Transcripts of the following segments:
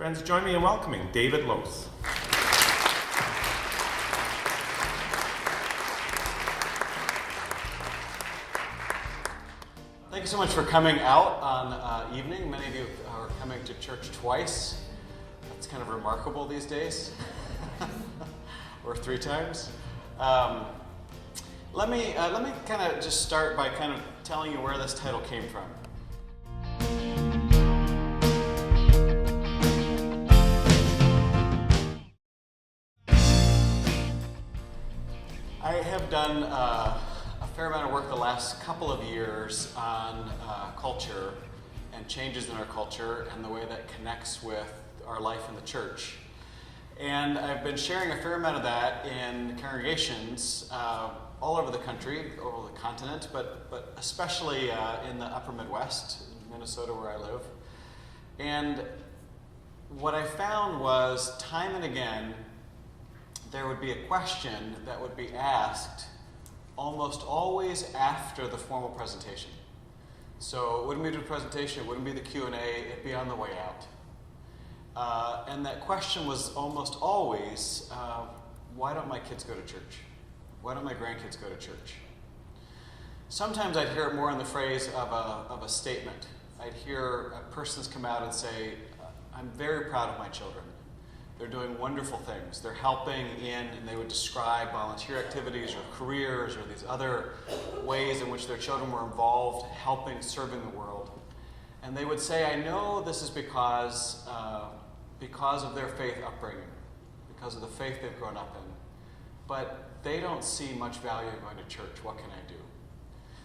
Friends, join me in welcoming David Lose. Thank you so much for coming out on evening. Many of you are coming to church twice. That's kind of remarkable these days. Or 3 times. Let me kind of just start by kind of telling you where this title came from. I have done a fair amount of work the last couple of years on culture and changes in our culture and the way that connects with our life in the church. And I've been sharing a fair amount of that in congregations all over the country, over the continent, but especially in the upper Midwest, Minnesota where I live. And what I found was time and again, there would be a question that would be asked almost always after the formal presentation. So it wouldn't be the presentation, it wouldn't be the Q&A, it'd be on the way out. And that question was almost always, why don't my kids go to church? Why don't my grandkids go to church? Sometimes I'd hear it more in the phrase of a statement. I'd hear persons come out and say, I'm very proud of my children. They're doing wonderful things. They're helping in, and they would describe volunteer activities or careers or these other ways in which their children were involved, helping, serving the world. And they would say, I know this is because of their faith upbringing, because of the faith they've grown up in. But they don't see much value in going to church. What can I do?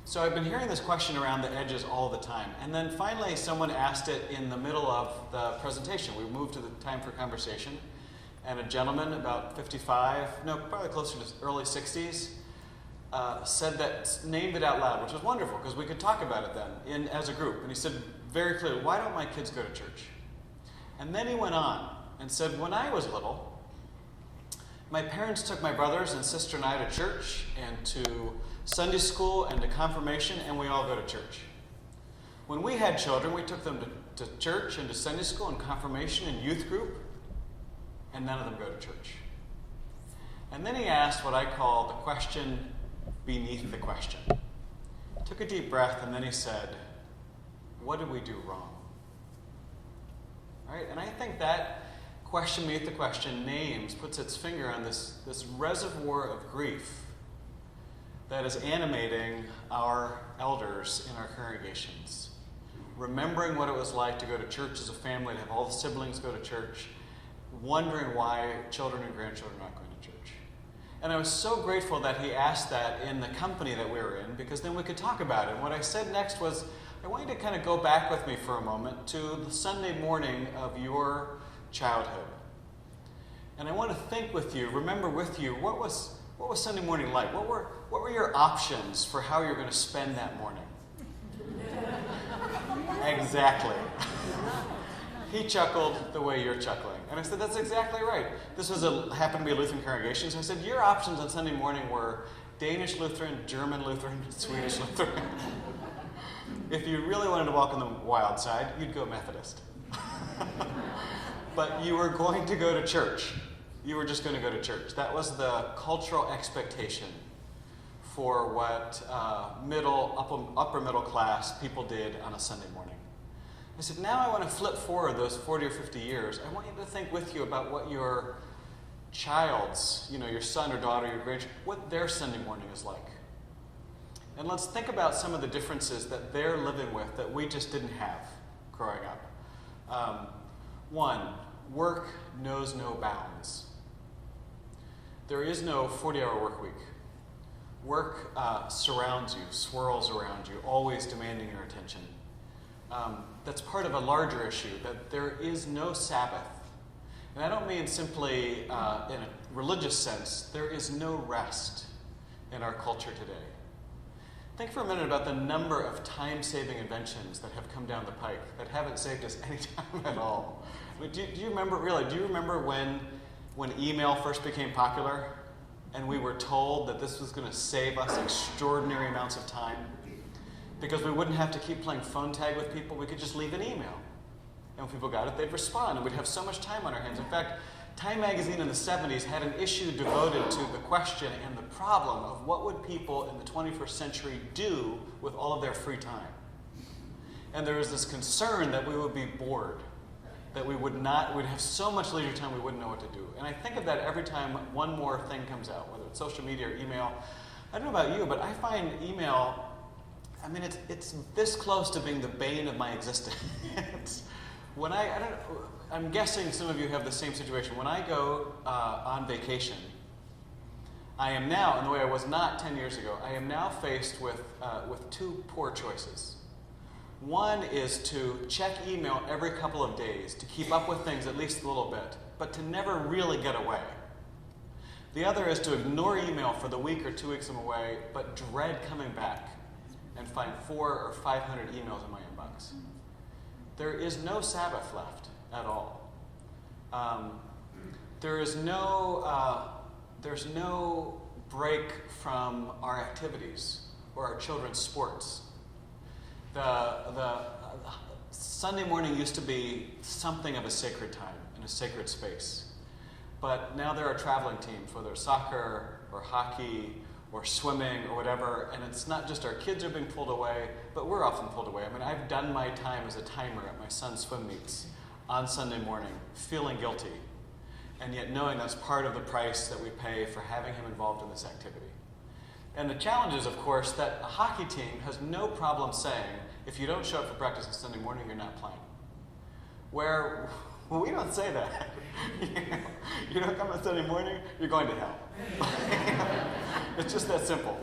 So I've been hearing this question around the edges all the time. And then finally someone asked it in the middle of the presentation. We moved to the time for conversation. And a gentleman about 55, no, probably closer to early 60s, said that, named it out loud, which was wonderful because we could talk about it then as a group. And he said very clearly, why don't my kids go to church? And then he went on and said, when I was little, my parents took my brothers and sister and I to church and to Sunday school and to confirmation, and we all go to church. When we had children, we took them to church and to Sunday school and confirmation and youth group, and none of them go to church. And then he asked what I call the question beneath the question. Took a deep breath, and then he said, what did we do wrong? Right? And I think that question beneath the question puts its finger on this reservoir of grief that is animating our elders in our congregations. Remembering what it was like to go to church as a family, to have all the siblings go to church, wondering why children and grandchildren are not going to church. And I was so grateful that he asked that in the company that we were in, because then we could talk about it. And what I said next was, I want you to kind of go back with me for a moment to the Sunday morning of your childhood. And I want to think with you, remember with you, what was Sunday morning like? What were your options for how you're going to spend that morning? Exactly. He chuckled the way you're chuckling. And I said, that's exactly right. This happened to be a Lutheran congregation. So I said, your options on Sunday morning were Danish Lutheran, German Lutheran, Swedish Lutheran. If you really wanted to walk on the wild side, you'd go Methodist. But you were going to go to church. You were just going to go to church. That was the cultural expectation for what upper middle class people did on a Sunday morning. I said, now I want to flip forward those 40 or 50 years. I want you to think with you about what your child's, your son or daughter, your grandchild, what their Sunday morning is like. And let's think about some of the differences that they're living with that we just didn't have growing up. One, work knows no bounds. There is no 40-hour work week. Work surrounds you, swirls around you, always demanding your attention. That's part of a larger issue, that there is no Sabbath. And I don't mean simply in a religious sense. There is no rest in our culture today. Think for a minute about the number of time-saving inventions that have come down the pike that haven't saved us any time at all. Do you remember when email first became popular and we were told that this was going to save us extraordinary amounts of time? Because we wouldn't have to keep playing phone tag with people, we could just leave an email. And when people got it, they'd respond, and we'd have so much time on our hands. In fact, Time magazine in the 70s had an issue devoted to the question and the problem of what would people in the 21st century do with all of their free time. And there was this concern that we would be bored, that we'd have so much leisure time we wouldn't know what to do. And I think of that every time one more thing comes out, whether it's social media or email. I don't know about you, but I find email, it's this close to being the bane of my existence. When I'm guessing some of you have the same situation. When I go on vacation, I am now, in the way I was not 10 years ago, I am now faced with two poor choices. One is to check email every couple of days to keep up with things at least a little bit, but to never really get away. The other is to ignore email for the week or 2 weeks I'm away, but dread coming back and find 400 or 500 emails in my inbox. There is no Sabbath left at all. There's no break from our activities or our children's sports. The Sunday morning used to be something of a sacred time and a sacred space. But now there are traveling teams, whether it's soccer or hockey or swimming or whatever, and it's not just our kids are being pulled away, but we're often pulled away. I've done my time as a timer at my son's swim meets on Sunday morning, feeling guilty, and yet knowing that's part of the price that we pay for having him involved in this activity. And the challenge is, of course, that a hockey team has no problem saying, if you don't show up for practice on Sunday morning, you're not playing. Well, we don't say that. You don't come on Sunday morning, you're going to hell. It's just that simple.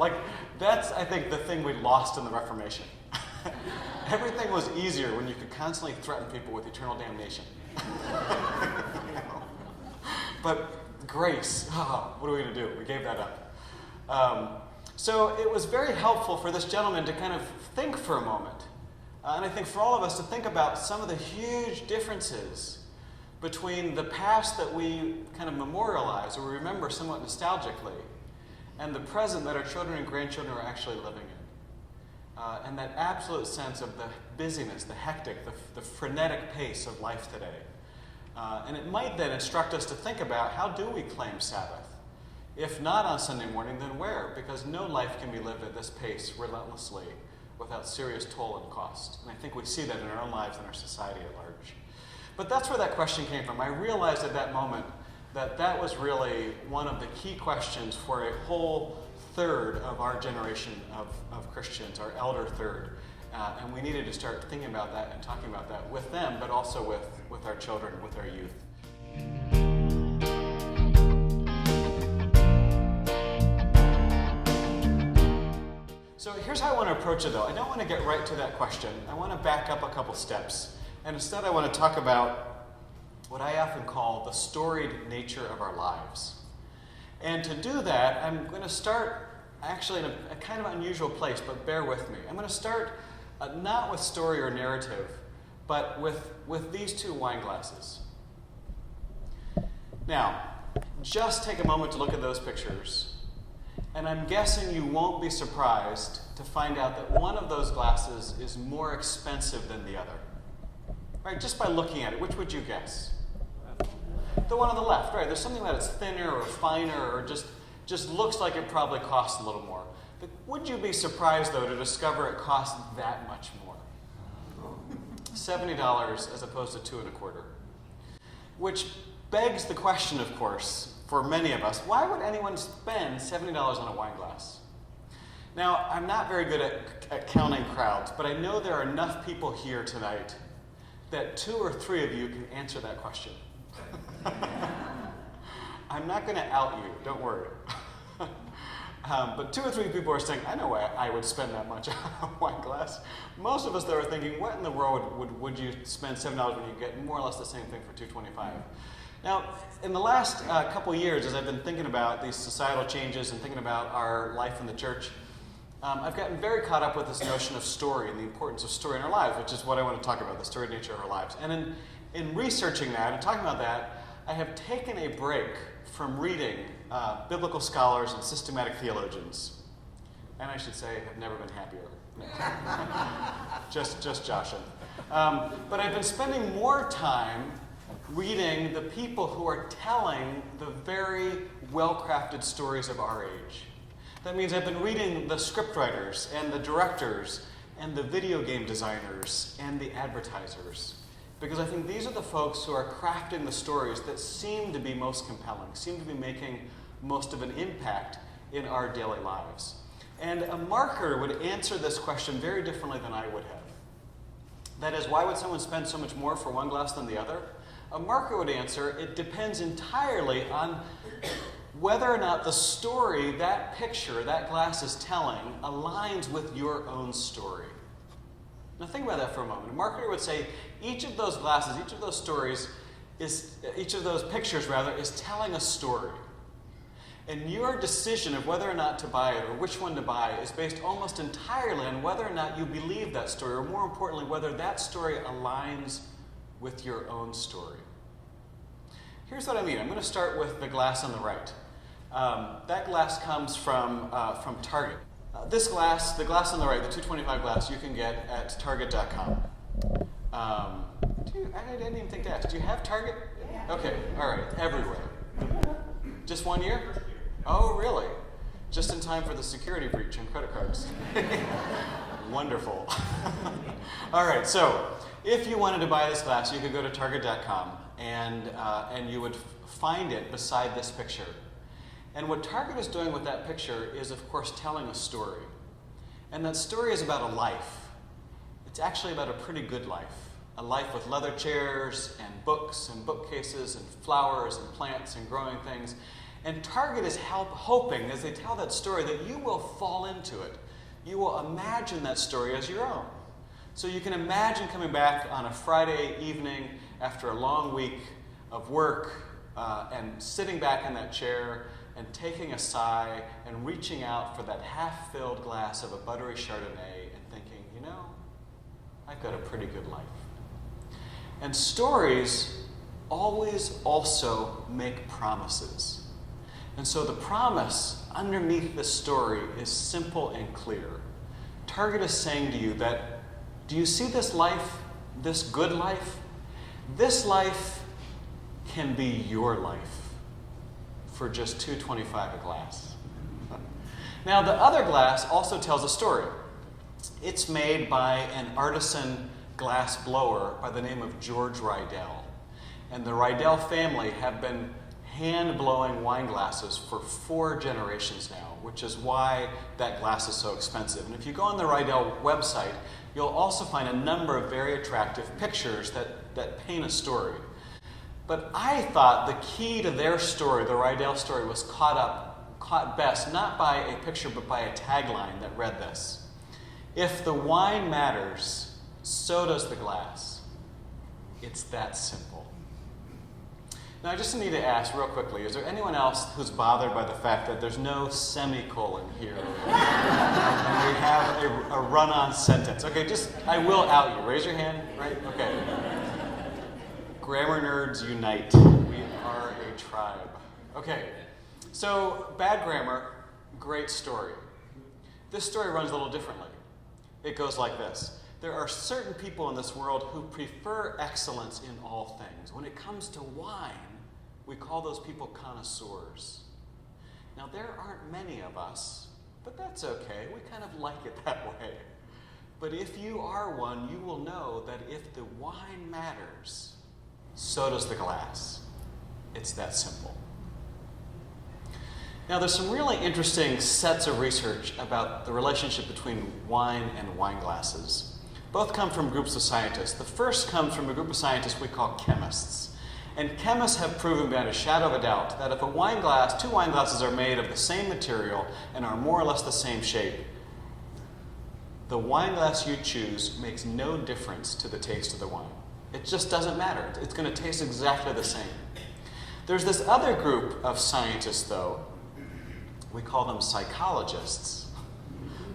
That's, I think, the thing we lost in the Reformation. Everything was easier when you could constantly threaten people with eternal damnation. But grace, what are we going to do? We gave that up. So it was very helpful for this gentleman to kind of think for a moment. And I think for all of us to think about some of the huge differences between the past that we kind of memorialize or remember somewhat nostalgically and the present that our children and grandchildren are actually living in. And that absolute sense of the busyness, the hectic, the frenetic pace of life today. And it might then instruct us to think about, how do we claim Sabbath? If not on Sunday morning, then where? Because no life can be lived at this pace relentlessly without serious toll and cost. And I think we see that in our own lives and our society at large. But that's where that question came from. I realized at that moment that that was really one of the key questions for a whole third of our generation of Christians, our elder third. And we needed to start thinking about that and talking about that with them, but also with our children, with our youth. So here's how I want to approach it, though. I don't want to get right to that question. I want to back up a couple steps. And instead, I want to talk about what I often call the storied nature of our lives. And to do that, I'm going to start actually in a kind of unusual place, but bear with me. I'm going to start not with story or narrative, but with these two wine glasses. Now, just take a moment to look at those pictures. And I'm guessing you won't be surprised to find out that one of those glasses is more expensive than the other. Right, just by looking at it, which would you guess? The one on the left, right? There's something about it's thinner or finer or just looks like it probably costs a little more. But would you be surprised, though, to discover it costs that much more? $70 as opposed to $2.25. Which begs the question, of course, for many of us, why would anyone spend $70 on a wine glass? Now, I'm not very good at counting crowds, but I know there are enough people here tonight that 2 or 3 of you can answer that question. I'm not going to out you, don't worry. But 2 or 3 people are saying, I know why I would spend that much on a wine glass. Most of us, though, are thinking, what in the world would you spend $7 when you get more or less the same thing for $2.25? Now, in the last couple years, as I've been thinking about these societal changes and thinking about our life in the church, I've gotten very caught up with this notion of story and the importance of story in our lives, which is what I want to talk about, the storied nature of our lives. And in researching that and talking about that, I have taken a break from reading biblical scholars and systematic theologians. And I should say, have never been happier. just joshing. But I've been spending more time reading the people who are telling the very well-crafted stories of our age. That means I've been reading the scriptwriters and the directors and the video game designers and the advertisers, because I think these are the folks who are crafting the stories that seem to be most compelling, seem to be making most of an impact in our daily lives. And a marketer would answer this question very differently than I would have. That is, why would someone spend so much more for one glass than the other? A marketer would answer, it depends entirely on whether or not the story, that picture, that glass is telling, aligns with your own story. Now think about that for a moment. A marketer would say each of those glasses, each of those stories, each of those pictures is telling a story. And your decision of whether or not to buy it or which one to buy is based almost entirely on whether or not you believe that story, or more importantly, whether that story aligns with your own story. Here's what I mean. I'm going to start with the glass on the right. That glass comes from Target. This glass, the glass on the right, the 225 glass, you can get at Target.com. I didn't even think to ask. Do you have Target? Yeah. Okay, all right, everywhere. Just 1 year? Oh, really? Just in time for the security breach on credit cards. Wonderful. All right, so if you wanted to buy this glass, you could go to Target.com and you would find it beside this picture. And what Target is doing with that picture is, of course, telling a story. And that story is about a life. It's actually about a pretty good life. A life with leather chairs and books and bookcases and flowers and plants and growing things. And Target is hoping, as they tell that story, that you will fall into it. You will imagine that story as your own. So you can imagine coming back on a Friday evening after a long week of work and sitting back in that chair and taking a sigh and reaching out for that half-filled glass of a buttery Chardonnay and thinking, you know, I've got a pretty good life. And stories always also make promises. And so the promise underneath the story is simple and clear. Target is saying to you that, do you see this life, this good life? This life can be your life for just $2.25 a glass. Now, the other glass also tells a story. It's made by an artisan glass blower by the name of George Rydell. And the Rydell family have been hand-blowing wine glasses for 4 generations now, which is why that glass is so expensive. And if you go on the Rydell website, you'll also find a number of very attractive pictures that paint a story. But I thought the key to their story, the Rydell story, was caught best, not by a picture, but by a tagline that read this: "If the wine matters, so does the glass. It's that simple." Now, I just need to ask real quickly, is there anyone else who's bothered by the fact that there's no semicolon here? And we have a run-on sentence. Okay, I will out you. Raise your hand, right? Okay. Grammar nerds unite. We are a tribe. Okay, so bad grammar, great story. This story runs a little differently. It goes like this. There are certain people in this world who prefer excellence in all things. When it comes to wine, we call those people connoisseurs. Now, there aren't many of us, but that's okay. We kind of like it that way. But if you are one, you will know that if the wine matters, so does the glass. It's that simple. Now, there's some really interesting sets of research about the relationship between wine and wine glasses. Both come from groups of scientists. The first comes from a group of scientists we call chemists. And chemists have proven beyond a shadow of a doubt that if 2 wine glasses are made of the same material and are more or less the same shape, the wine glass you choose makes no difference to the taste of the wine. It just doesn't matter. It's going to taste exactly the same. There's this other group of scientists, though, we call them psychologists,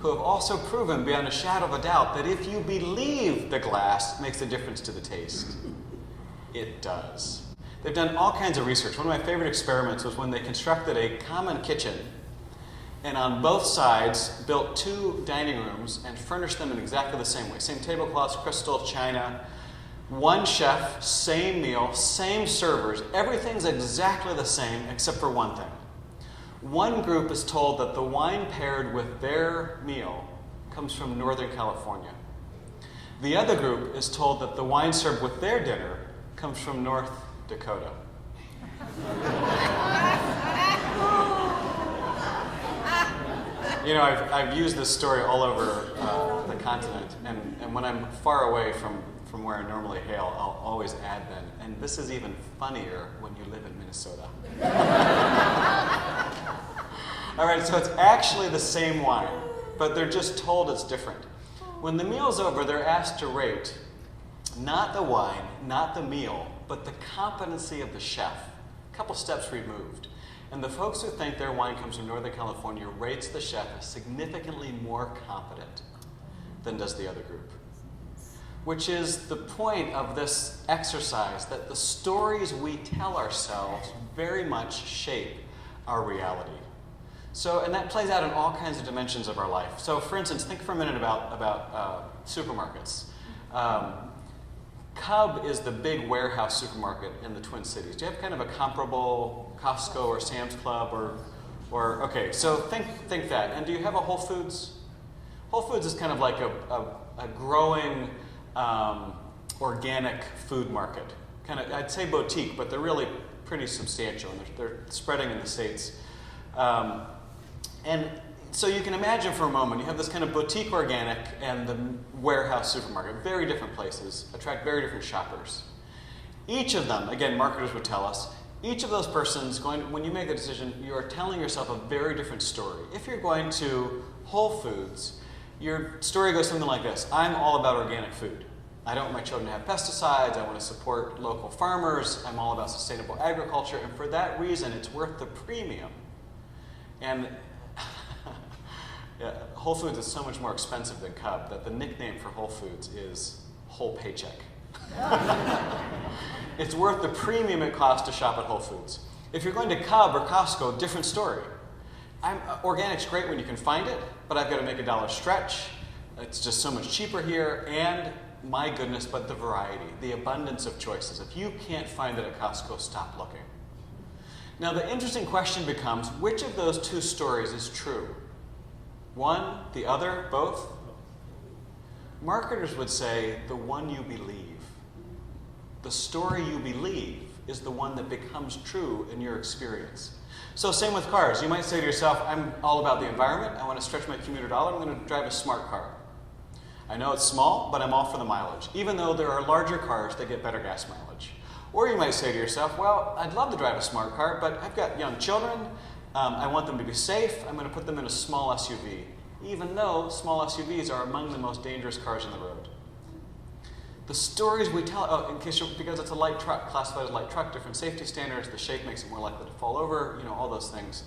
who have also proven beyond a shadow of a doubt that if you believe the glass makes a difference to the taste, it does. They've done all kinds of research. One of my favorite experiments was when they constructed a common kitchen and on both sides built 2 dining rooms and furnished them in exactly the same way. Same tablecloths, crystal, china. One chef, same meal, same servers. Everything's exactly the same except for one thing. One group is told that the wine paired with their meal comes from Northern California. The other group is told that the wine served with their dinner comes from North Dakota. You know, I've used this story all over the continent, and when I'm far away from where I normally hail, I'll always add then, and this is even funnier when you live in Minnesota. All right, so it's actually the same wine, but they're just told it's different. When the meal's over, they're asked to rate not the wine, not the meal, but the competency of the chef, a couple steps removed. And the folks who think their wine comes from Northern California rates the chef as significantly more competent than does the other group. Which is the point of this exercise, that the stories we tell ourselves very much shape our reality. So, and that plays out in all kinds of dimensions of our life. So, for instance, think for a minute about supermarkets. Cub is the big warehouse supermarket in the Twin Cities. Do you have kind of a comparable Costco or Sam's Club or okay? So think that. And do you have a Whole Foods? Whole Foods is kind of like a growing organic food market. Kind of, I'd say boutique, but they're really pretty substantial, and they're spreading in the States. And so you can imagine for a moment, you have this kind of boutique organic and the warehouse supermarket, very different places, attract very different shoppers. Each of them, again, marketers would tell us, each of those persons, when you make a decision, you are telling yourself a very different story. If you're going to Whole Foods, your story goes something like this: I'm all about organic food. I don't want my children to have pesticides. I want to support local farmers. I'm all about sustainable agriculture. And for that reason, it's worth the premium. And Whole Foods is so much more expensive than Cub that the nickname for Whole Foods is Whole Paycheck. It's worth the premium it costs to shop at Whole Foods. If you're going to Cub or Costco, different story. Organic's great when you can find it, but I've got to make $1 stretch. It's just so much cheaper here, and my goodness, but the variety, the abundance of choices. If you can't find it at Costco, stop looking. Now, the interesting question becomes, which of those 2 stories is true? One, the other, both? Marketers would say the one you believe. The story you believe is the one that becomes true in your experience. So same with cars. You might say to yourself, I'm all about the environment. I want to stretch my commuter dollar. I'm going to drive a smart car. I know it's small, but I'm all for the mileage, even though there are larger cars that get better gas mileage. Or you might say to yourself, well, I'd love to drive a smart car, but I've got young children. I want them to be safe. I'm going to put them in a small SUV, even though small SUVs are among the most dangerous cars on the road. The stories we tell, because it's a light truck, classified as light truck, different safety standards, the shape makes it more likely to fall over, all those things.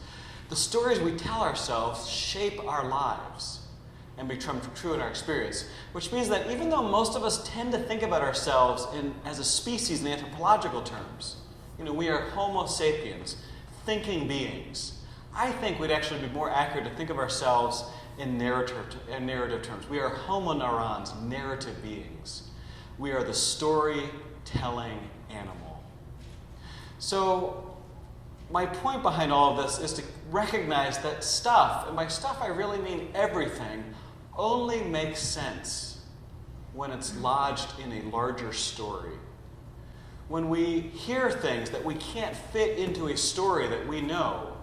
The stories we tell ourselves shape our lives and become true in our experience, which means that even though most of us tend to think about ourselves as a species in anthropological terms, we are Homo sapiens, thinking beings, I think we'd actually be more accurate to think of ourselves in narrative terms. We are homo neurons, narrative beings. We are the storytelling animal. So my point behind all of this is to recognize that stuff, and by stuff I really mean everything, only makes sense when it's lodged in a larger story. When we hear things that we can't fit into a story that we know,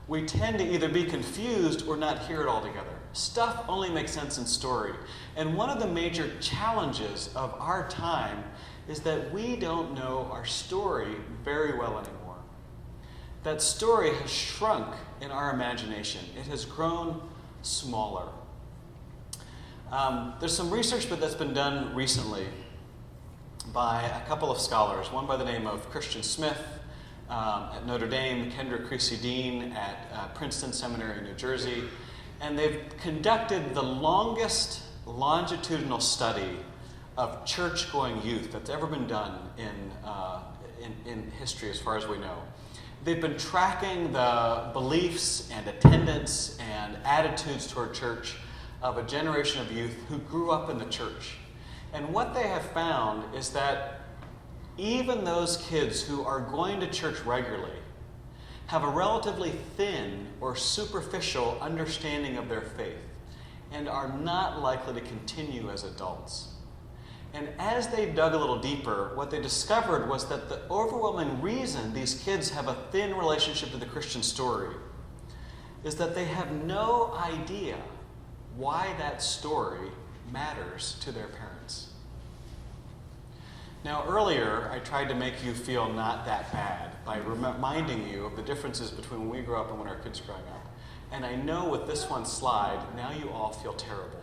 we tend to either be confused or not hear it altogether. Stuff only makes sense in story. And one of the major challenges of our time is that we don't know our story very well anymore. That story has shrunk in our imagination. It has grown smaller. There's some research that's been done recently by a couple of scholars, one by the name of Christian Smith at Notre Dame, Kendra Creasy-Dean at Princeton Seminary in New Jersey, and they've conducted the longest longitudinal study of church-going youth that's ever been done in history as far as we know. They've been tracking the beliefs and attendance and attitudes toward church of a generation of youth who grew up in the church. And what they have found is that even those kids who are going to church regularly have a relatively thin or superficial understanding of their faith and are not likely to continue as adults. And as they dug a little deeper, what they discovered was that the overwhelming reason these kids have a thin relationship to the Christian story is that they have no idea why that story matters to their parents. Now, earlier, I tried to make you feel not that bad by reminding you of the differences between when we grew up and when our kids are growing up. And I know with this one slide, now you all feel terrible.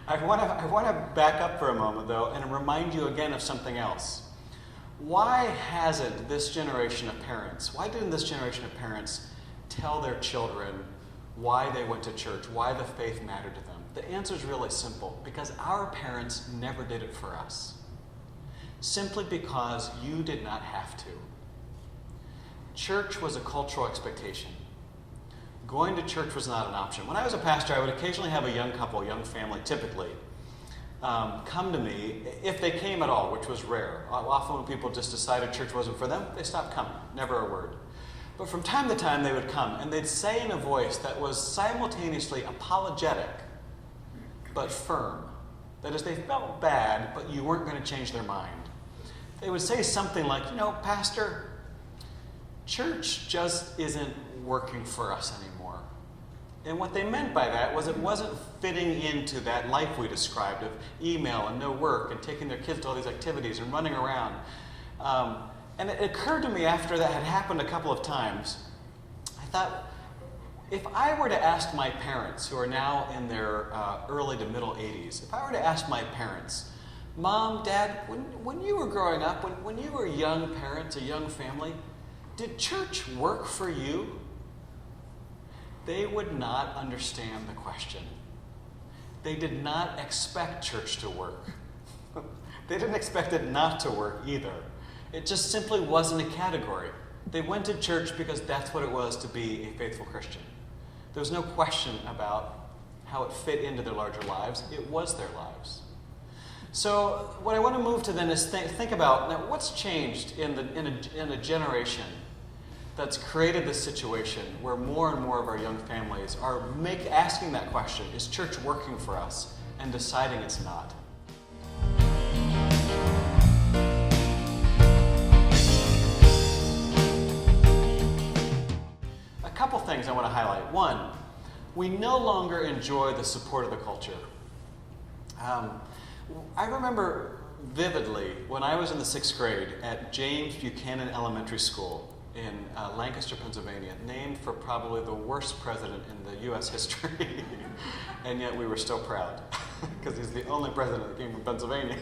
I want to back up for a moment, though, and remind you again of something else. Why hasn't this generation of parents, why didn't this generation of parents tell their children why they went to church, why the faith mattered to them? The answer is really simple, because our parents never did it for us. Simply because you did not have to. Church was a cultural expectation. Going to church was not an option. When I was a pastor, I would occasionally have a young couple, young family typically, come to me, if they came at all, which was rare. Often when people just decided church wasn't for them, they stopped coming, never a word. But from time to time they would come, and they'd say in a voice that was simultaneously apologetic, but firm. That is, they felt bad, but you weren't going to change their mind. They would say something like, Pastor, church just isn't working for us anymore. And what they meant by that was it wasn't fitting into that life we described of email and no work and taking their kids to all these activities and running around. And it occurred to me after that had happened a couple of times, I thought, if I were to ask my parents, who are now in their early to middle 80s, if I were to ask my parents, Mom, Dad, when you were growing up, when you were young parents, a young family, did church work for you? They would not understand the question. They did not expect church to work. They didn't expect it not to work either. It just simply wasn't a category. They went to church because that's what it was to be a faithful Christian. There was no question about how it fit into their larger lives. It was their lives. So what I want to move to then is think about, now, what's changed in a generation that's created this situation where more and more of our young families are asking that question, is church working for us? And deciding it's not. A couple things I want to highlight. One, we no longer enjoy the support of the culture. I remember vividly when I was in the 6th grade at James Buchanan Elementary School in Lancaster, Pennsylvania, named for probably the worst president in the U.S. history. And yet we were still proud because he's the only president that came from Pennsylvania.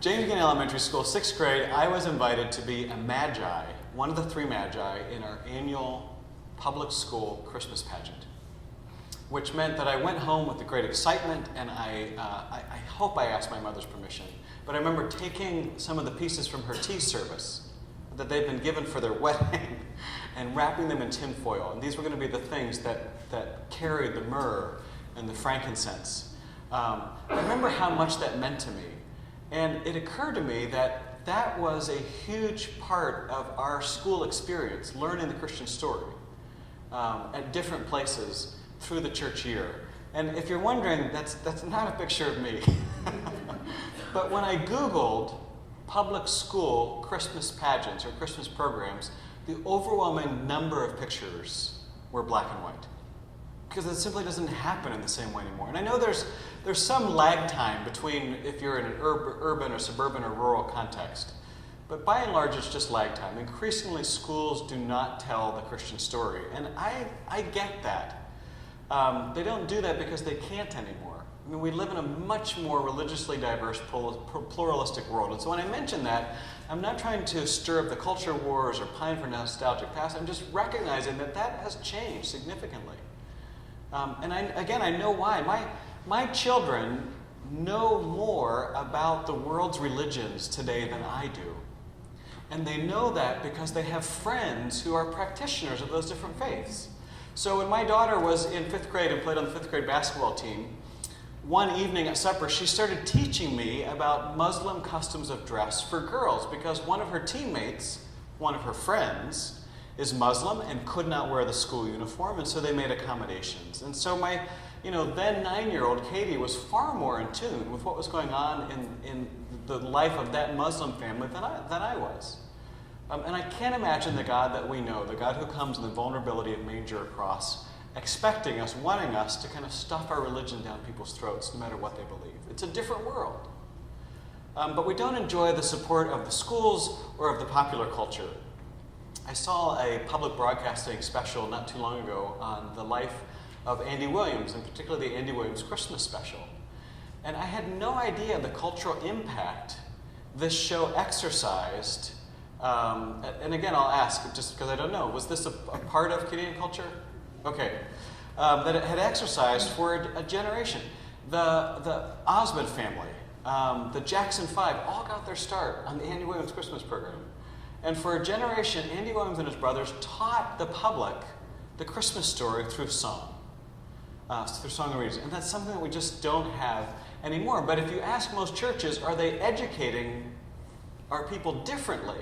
James Buchanan Elementary School, 6th grade, I was invited to be a magi, one of the 3 magi in our annual public school Christmas pageant, which meant that I went home with great excitement, and I hope I asked my mother's permission, but I remember taking some of the pieces from her tea service that they'd been given for their wedding and wrapping them in tin foil. And these were going to be the things that carried the myrrh and the frankincense. I remember how much that meant to me. And it occurred to me that was a huge part of our school experience, learning the Christian story at different places through the church year. And if you're wondering, that's not a picture of me. But when I Googled public school Christmas pageants or Christmas programs, the overwhelming number of pictures were black and white. Because it simply doesn't happen in the same way anymore. And I know there's some lag time between if you're in an urban or suburban or rural context. But by and large, it's just lag time. Increasingly, schools do not tell the Christian story. And I get that. They don't do that because they can't anymore. I mean, we live in a much more religiously diverse, pluralistic world. And so when I mention that, I'm not trying to stir up the culture wars or pine for nostalgic past. I'm just recognizing that has changed significantly. And I know why. My children know more about the world's religions today than I do. And they know that because they have friends who are practitioners of those different faiths. So when my daughter was in 5th grade and played on the 5th grade basketball team, one evening at supper, she started teaching me about Muslim customs of dress for girls because one of her teammates, one of her friends, is Muslim and could not wear the school uniform, and so they made accommodations. And so my, then 9-year-old Katie was far more in tune with what was going on in the life of that Muslim family than I was. And I can't imagine the God that we know, the God who comes in the vulnerability of manger or cross, expecting us, wanting us to kind of stuff our religion down people's throats no matter what they believe. It's a different world. But we don't enjoy the support of the schools or of the popular culture. I saw a public broadcasting special not too long ago on the life of Andy Williams, and particularly the Andy Williams Christmas special. And I had no idea the cultural impact this show exercised. And again, I'll ask, just because I don't know, was this a part of Canadian culture? Okay. That it had exercised for a generation. The Osmond family, the Jackson Five, all got their start on the Andy Williams Christmas program. And for a generation, Andy Williams and his brothers taught the public the Christmas story through song, through song and readings. And that's something that we just don't have anymore. But if you ask most churches, are they educating our people differently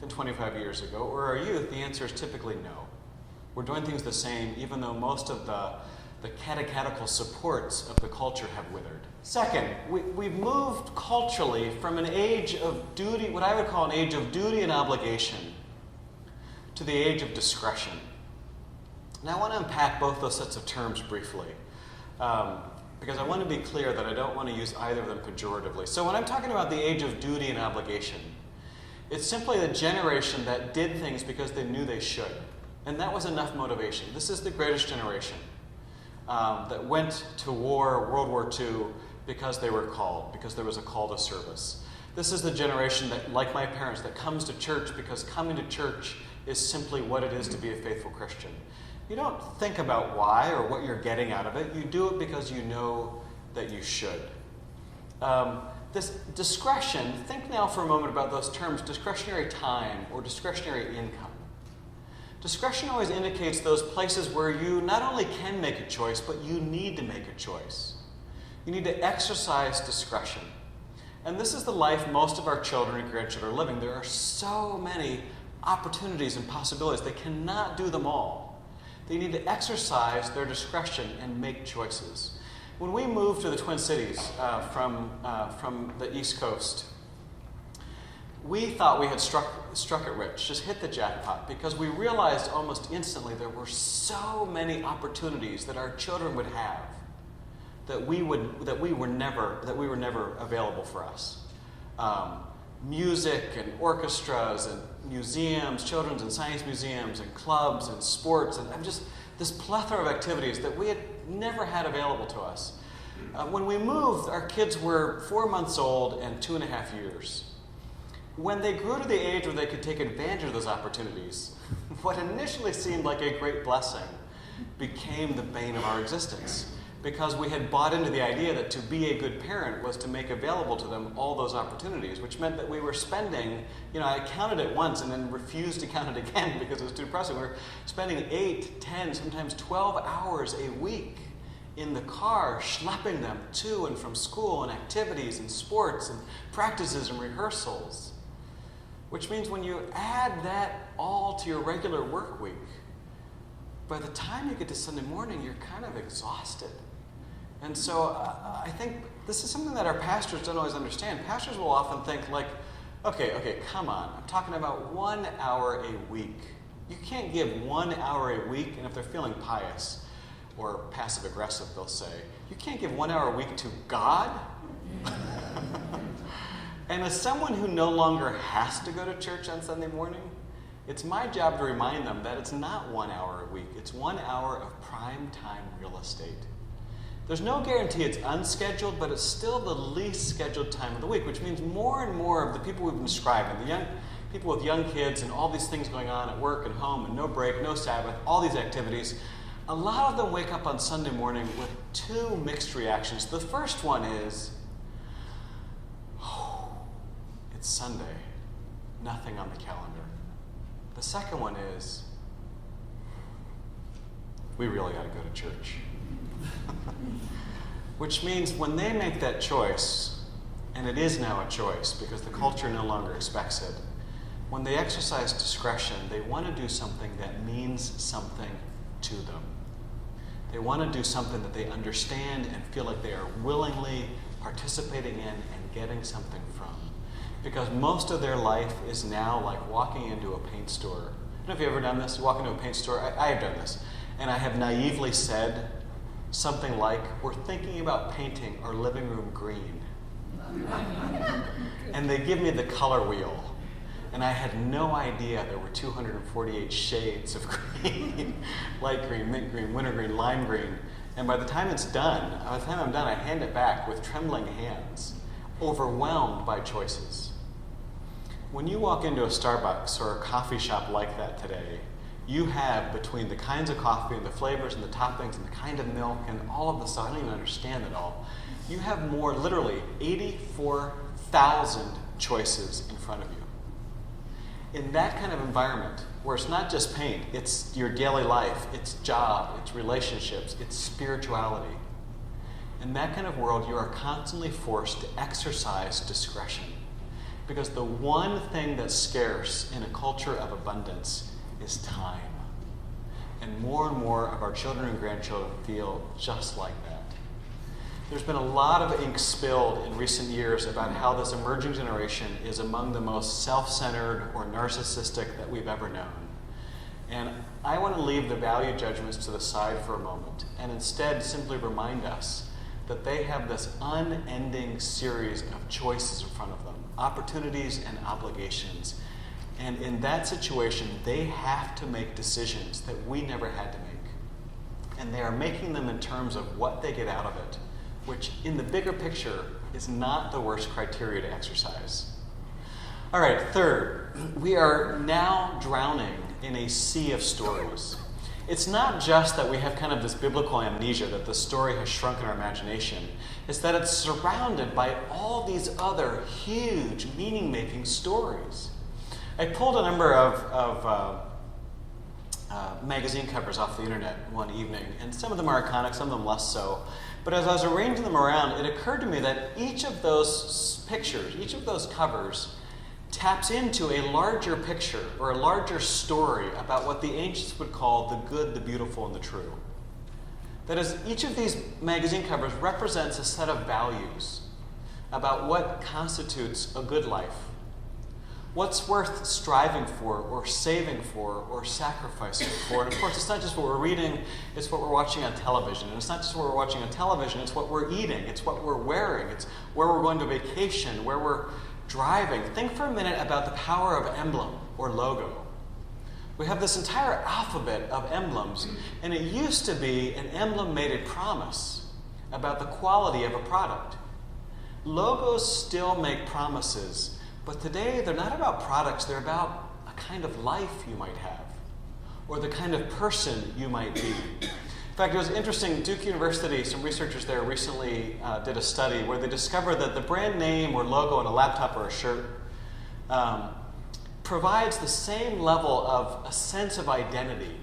than 25 years ago, or our youth? The answer is typically no. We're doing things the same, even though most of the catechetical supports of the culture have withered. Second, we've moved culturally from an age of duty, what I would call an age of duty and obligation, to the age of discretion. Now I want to unpack both those sets of terms briefly, because I want to be clear that I don't want to use either of them pejoratively. So when I'm talking about the age of duty and obligation, it's simply the generation that did things because they knew they should. And that was enough motivation. This is the greatest generation that went to war, World War II, because they were called, because there was a call to service. This is the generation that, like my parents, that comes to church because coming to church is simply what it is to be a faithful Christian. You don't think about why or what you're getting out of it. You do it because you know that you should. This discretion, think now for a moment about those terms, discretionary time or discretionary income. Discretion always indicates those places where you not only can make a choice, but you need to make a choice. You need to exercise discretion. And this is the life most of our children and grandchildren are living. There are so many opportunities and possibilities. They cannot do them all. They need to exercise their discretion and make choices. When we moved to the Twin Cities from the East Coast, we thought we had struck it rich, just hit the jackpot, because we realized almost instantly there were so many opportunities that our children would have that were never available for us. Music and orchestras and museums, children's and science museums and clubs and sports, and just this plethora of activities that we had never had available to us. When we moved, our kids were 4 months old and 2.5 years. When they grew to the age where they could take advantage of those opportunities, what initially seemed like a great blessing became the bane of our existence, because we had bought into the idea that to be a good parent was to make available to them all those opportunities, which meant that we were spending, I counted it once and then refused to count it again because it was too depressing. We were spending 8, 10, sometimes 12 hours a week in the car, schlepping them to and from school and activities and sports and practices and rehearsals. Which means when you add that all to your regular work week, by the time you get to Sunday morning, you're kind of exhausted. And so I think this is something that our pastors don't always understand. Pastors will often think like, okay, come on. I'm talking about 1 hour a week. You can't give 1 hour a week, and if they're feeling pious or passive-aggressive, they'll say, you can't give 1 hour a week to God? And as someone who no longer has to go to church on Sunday morning, it's my job to remind them that it's not 1 hour a week. It's 1 hour of prime time real estate. There's no guarantee it's unscheduled, but it's still the least scheduled time of the week, which means more and more of the people we've been describing, the young people with young kids and all these things going on at work and home and no break, no Sabbath, all these activities, a lot of them wake up on Sunday morning with two mixed reactions. The first one is, it's Sunday. nothing on the calendar. The second one is, we really got to go to church. Which means when they make that choice, and it is now a choice because the culture no longer expects it, when they exercise discretion, they want to do something that means something to them. They want to do something that they understand and feel like they are willingly participating in and getting something from. Because most of their life is now like walking into a paint store. I don't know if you've ever done this. You walk into a paint store. I have done this. And I have naively said something like, we're thinking about painting our living room green. And they give me the color wheel. And I had no idea there were 248 shades of green. Light green, mint green, winter green, lime green. And by the time I'm done, I hand it back with trembling hands, overwhelmed by choices. When you walk into a Starbucks or a coffee shop like that today, you have, between the kinds of coffee and the flavors and the toppings and the kind of milk and all of the stuff, I don't even understand it all, you have more, literally 84,000 choices in front of you. In that kind of environment, where it's not just paint, it's your daily life, it's job, it's relationships, it's spirituality. In that kind of world, you are constantly forced to exercise discretion. Because the one thing that's scarce in a culture of abundance is time. And more of our children and grandchildren feel just like that. There's been a lot of ink spilled in recent years about how this emerging generation is among the most self-centered or narcissistic that we've ever known. And I want to leave the value judgments to the side for a moment and instead simply remind us that they have this unending series of choices in front of them, opportunities and obligations. And in that situation, they have to make decisions that we never had to make. And they are making them in terms of what they get out of it, which in the bigger picture is not the worst criteria to exercise. All right, third, we are now drowning in a sea of stories. It's not just that we have kind of this biblical amnesia that the story has shrunk in our imagination. It's that it's surrounded by all these other huge meaning-making stories. I pulled a number of magazine covers off the internet one evening, and some of them are iconic, some of them less so. But as I was arranging them around, it occurred to me that each of those pictures, each of those covers, taps into a larger picture or a larger story about what the ancients would call the good, the beautiful, and the true. That is, each of these magazine covers represents a set of values about what constitutes a good life, what's worth striving for or saving for or sacrificing for. And of course, it's not just what we're reading, it's what we're watching on television. And it's not just what we're watching on television, it's what we're eating, it's what we're wearing, it's where we're going to vacation, where we're driving. Think for a minute about the power of emblem or logo. We have this entire alphabet of emblems, and it used to be an emblem made a promise about the quality of a product. Logos still make promises, but today they're not about products, they're about a kind of life you might have, or the kind of person you might be. In fact, it was interesting, Duke University, some researchers there recently did a study where they discovered that the brand name or logo on a laptop or a shirt provides the same level of a sense of identity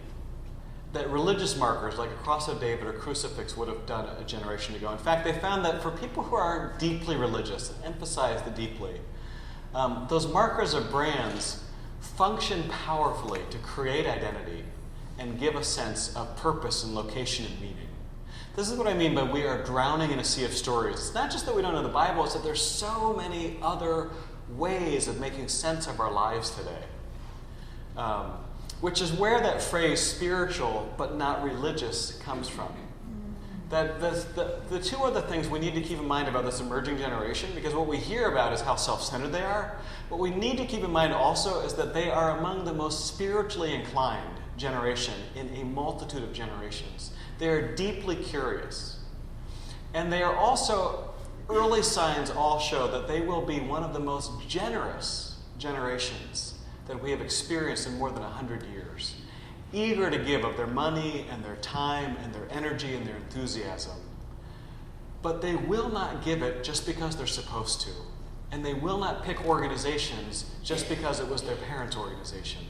that religious markers like a cross of David or crucifix would have done a generation ago. In fact, they found that for people who aren't deeply religious and emphasize the deeply, those markers of brands function powerfully to create identity and give a sense of purpose and location and meaning. This is what I mean by we are drowning in a sea of stories. It's not just that we don't know the Bible, it's that there's so many other ways of making sense of our lives today. Which is where that phrase spiritual but not religious comes from. That the two other things we need to keep in mind about this emerging generation, because what we hear about is how self-centered they are. What we need to keep in mind also is that they are among the most spiritually inclined generation in a multitude of generations. They are deeply curious. And they are also, early signs all show that they will be one of the most generous generations that we have experienced in more than 100 years. Eager to give of their money and their time and their energy and their enthusiasm. But they will not give it just because they're supposed to. And they will not pick organizations just because it was their parents' organization.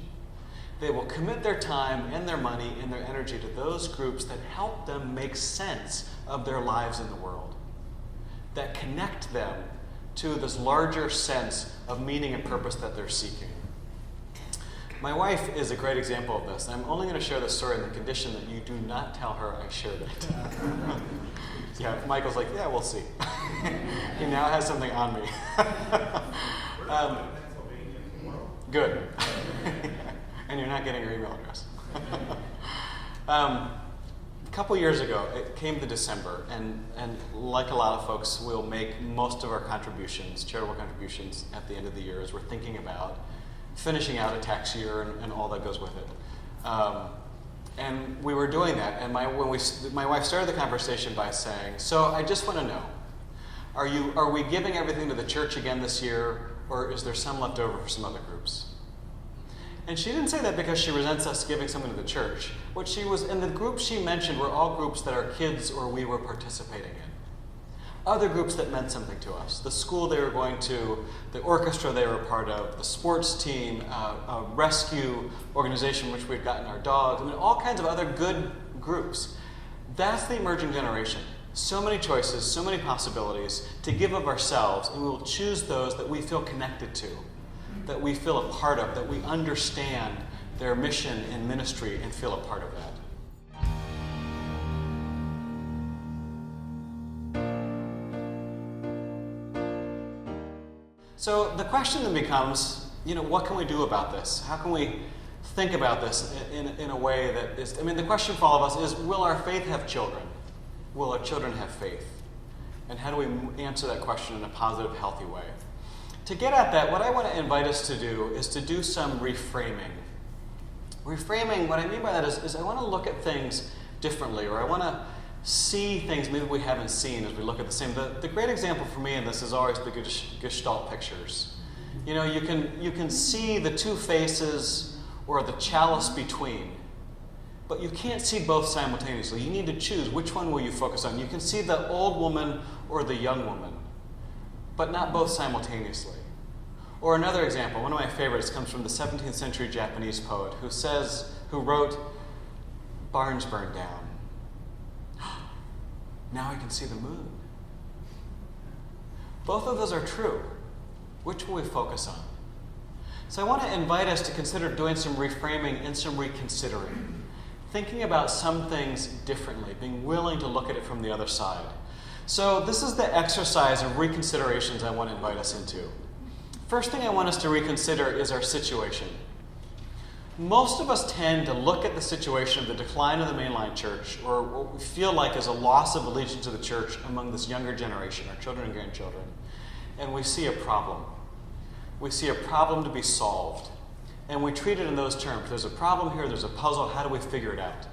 They will commit their time and their money and their energy to those groups that help them make sense of their lives in the world, that connect them to this larger sense of meaning and purpose that they're seeking. My wife is a great example of this. I'm only going to share this story on the condition that you do not tell her I shared it. Yeah, Michael's like, yeah, we'll see. He now has something on me. Good. And you're not getting her email address. A couple years ago, it came to December, and like a lot of folks, we'll make most of our contributions, charitable contributions, at the end of the year as we're thinking about finishing out a tax year and all that goes with it. And we were doing that, and my wife started the conversation by saying, so I just want to know, are we giving everything to the church again this year, or is there some left over for some other groups? And she didn't say that because she resents us giving something to the church. What she was, and the groups she mentioned were all groups that our kids or we were participating in. Other groups that meant something to us. The school they were going to, the orchestra they were a part of, the sports team, a rescue organization which we'd gotten our dogs. I mean, all kinds of other good groups. That's the emerging generation. So many choices, so many possibilities to give of ourselves, and we will choose those that we feel connected to, that we feel a part of, that we understand their mission and ministry and feel a part of that. So the question then becomes, what can we do about this? How can we think about this in a way that is, the question for all of us is, will our faith have children? Will our children have faith? And how do we answer that question in a positive, healthy way? To get at that, what I want to invite us to do is to do some reframing. Reframing, what I mean by that is I want to look at things differently, or I want to see things maybe we haven't seen as we look at the same. The great example for me in this is always the Gestalt pictures. You can see the two faces or the chalice between, but you can't see both simultaneously. You need to choose which one will you focus on. You can see the old woman or the young woman, but not both simultaneously. Or another example, one of my favorites comes from the 17th century Japanese poet who wrote, "Barns burned down. Now I can see the moon." Both of those are true. Which will we focus on? So I want to invite us to consider doing some reframing and some reconsidering. Thinking about some things differently, being willing to look at it from the other side. So this is the exercise of reconsiderations I want to invite us into. First thing I want us to reconsider is our situation. Most of us tend to look at the situation of the decline of the mainline church, or what we feel like is a loss of allegiance to the church among this younger generation, our children and grandchildren, and we see a problem. We see a problem to be solved, and we treat it in those terms. There's a problem here, there's a puzzle, how do we figure it out?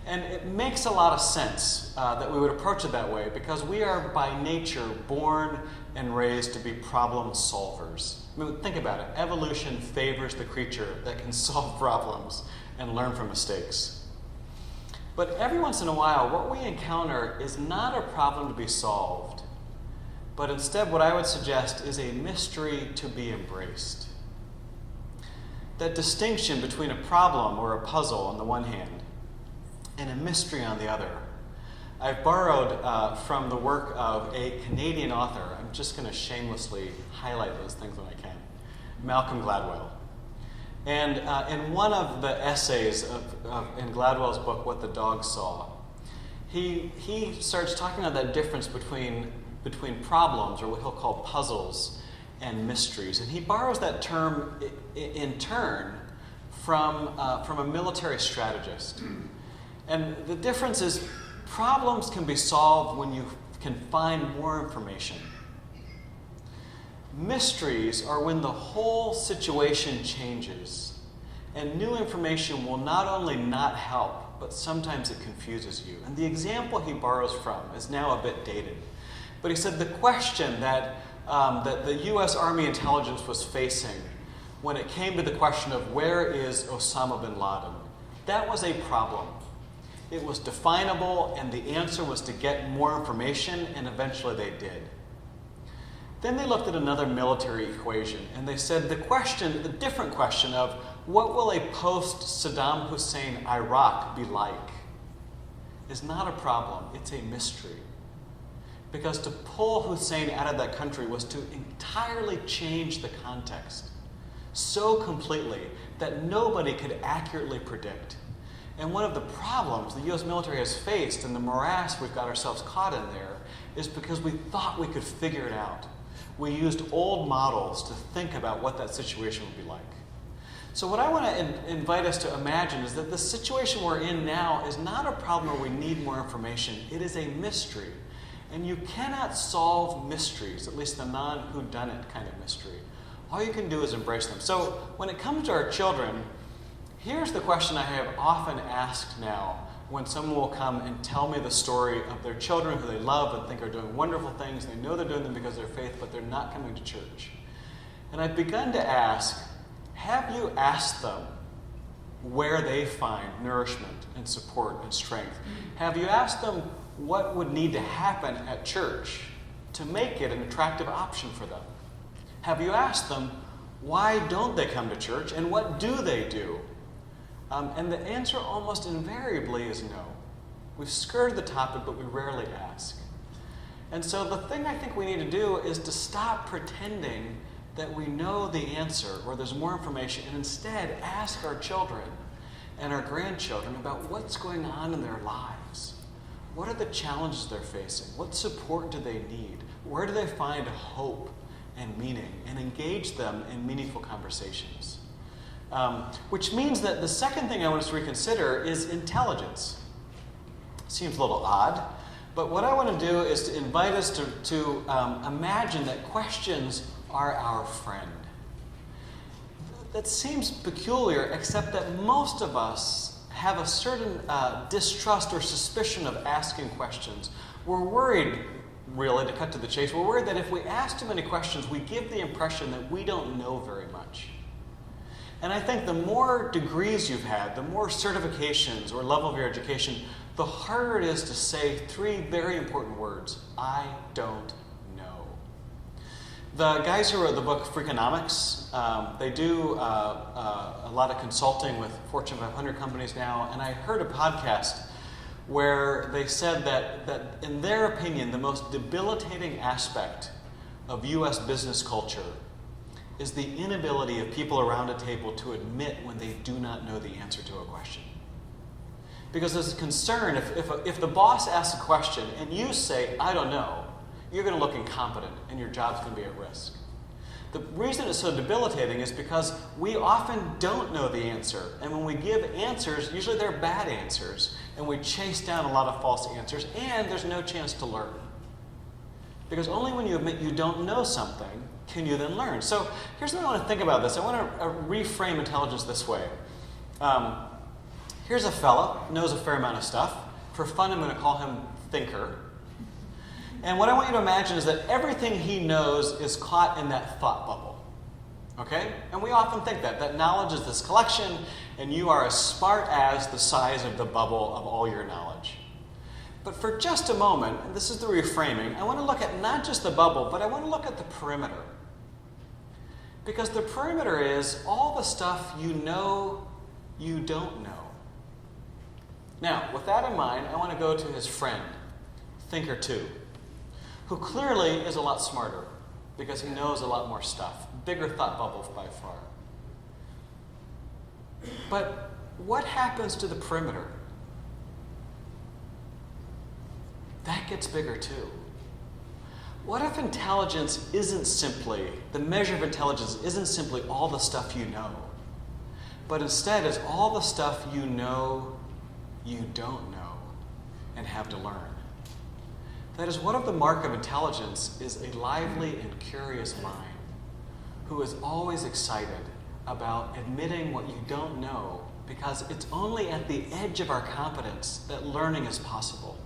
And it makes a lot of sense that we would approach it that way, because we are by nature born and raised to be problem solvers. Think about it. Evolution favors the creature that can solve problems and learn from mistakes. But every once in a while, what we encounter is not a problem to be solved, but instead what I would suggest is a mystery to be embraced. That distinction between a problem or a puzzle on the one hand and a mystery on the other. I've borrowed from the work of a Canadian author. I'm just going to shamelessly highlight those things when I can. Malcolm Gladwell. And in one of the essays in Gladwell's book, What the Dog Saw, he starts talking about that difference between problems, or what he'll call puzzles, and mysteries. And he borrows that term in turn from a military strategist. And the difference is problems can be solved when you can find more information. Mysteries are when the whole situation changes, and new information will not only not help, but sometimes it confuses you. And the example he borrows from is now a bit dated. But he said the question that the U.S. Army intelligence was facing when it came to the question of where is Osama bin Laden, that was a problem. It was definable, and the answer was to get more information, and eventually they did. Then they looked at another military equation, and they said the different question of what will a post-Saddam Hussein Iraq be like is not a problem, it's a mystery. Because to pull Hussein out of that country was to entirely change the context so completely that nobody could accurately predict. And one of the problems the U.S. military has faced and the morass we've got ourselves caught in there is because we thought we could figure it out. We used old models to think about what that situation would be like. So what I want to invite us to imagine is that the situation we're in now is not a problem where we need more information. It is a mystery. And you cannot solve mysteries, at least the non-whodunit kind of mystery. All you can do is embrace them. So when it comes to our children, here's the question I have often asked now when someone will come and tell me the story of their children who they love and think are doing wonderful things. They know they're doing them because of their faith, but they're not coming to church. And I've begun to ask, have you asked them where they find nourishment and support and strength? Have you asked them what would need to happen at church to make it an attractive option for them? Have you asked them, why don't they come to church and what do they do? And the answer almost invariably is no. We've skirted the topic, but we rarely ask. And so the thing I think we need to do is to stop pretending that we know the answer or there's more information, and instead ask our children and our grandchildren about what's going on in their lives. What are the challenges they're facing? What support do they need? Where do they find hope and meaning? And engage them in meaningful conversations. Which means that the second thing I want us to reconsider is intelligence. Seems a little odd, but what I want to do is to invite us to imagine that questions are our friend. That seems peculiar, except that most of us have a certain distrust or suspicion of asking questions. We're worried, really, to cut to the chase, we're worried that if we ask too many questions, we give the impression that we don't know very much. And I think the more degrees you've had, the more certifications or level of your education, the harder it is to say three very important words: I don't know. The guys who wrote the book Freakonomics, they do a lot of consulting with Fortune 500 companies now, and I heard a podcast where they said that in their opinion, the most debilitating aspect of U.S. business culture is the inability of people around a table to admit when they do not know the answer to a question. Because there's a concern, if the boss asks a question and you say, I don't know, you're going to look incompetent and your job's going to be at risk. The reason it's so debilitating is because we often don't know the answer. And when we give answers, usually they're bad answers, and we chase down a lot of false answers, and there's no chance to learn. Because only when you admit you don't know something can you then learn. So here's what I want to think about this. I want to reframe intelligence this way. Here's a fella, knows a fair amount of stuff. For fun, I'm going to call him Thinker. And what I want you to imagine is that everything he knows is caught in that thought bubble. Okay? And we often think that knowledge is this collection, and you are as smart as the size of the bubble of all your knowledge. But for just a moment, and this is the reframing, I want to look at not just the bubble, but I want to look at the perimeter. Because the perimeter is all the stuff you know you don't know. Now, with that in mind, I want to go to his friend, Thinker 2, who clearly is a lot smarter because he knows a lot more stuff. Bigger thought bubble by far. But what happens to the perimeter? That gets bigger too. What if intelligence isn't simply, the measure of intelligence isn't simply all the stuff you know, but instead is all the stuff you know you don't know and have to learn? That is, what if the mark of intelligence is a lively and curious mind who is always excited about admitting what you don't know, because it's only at the edge of our competence that learning is possible.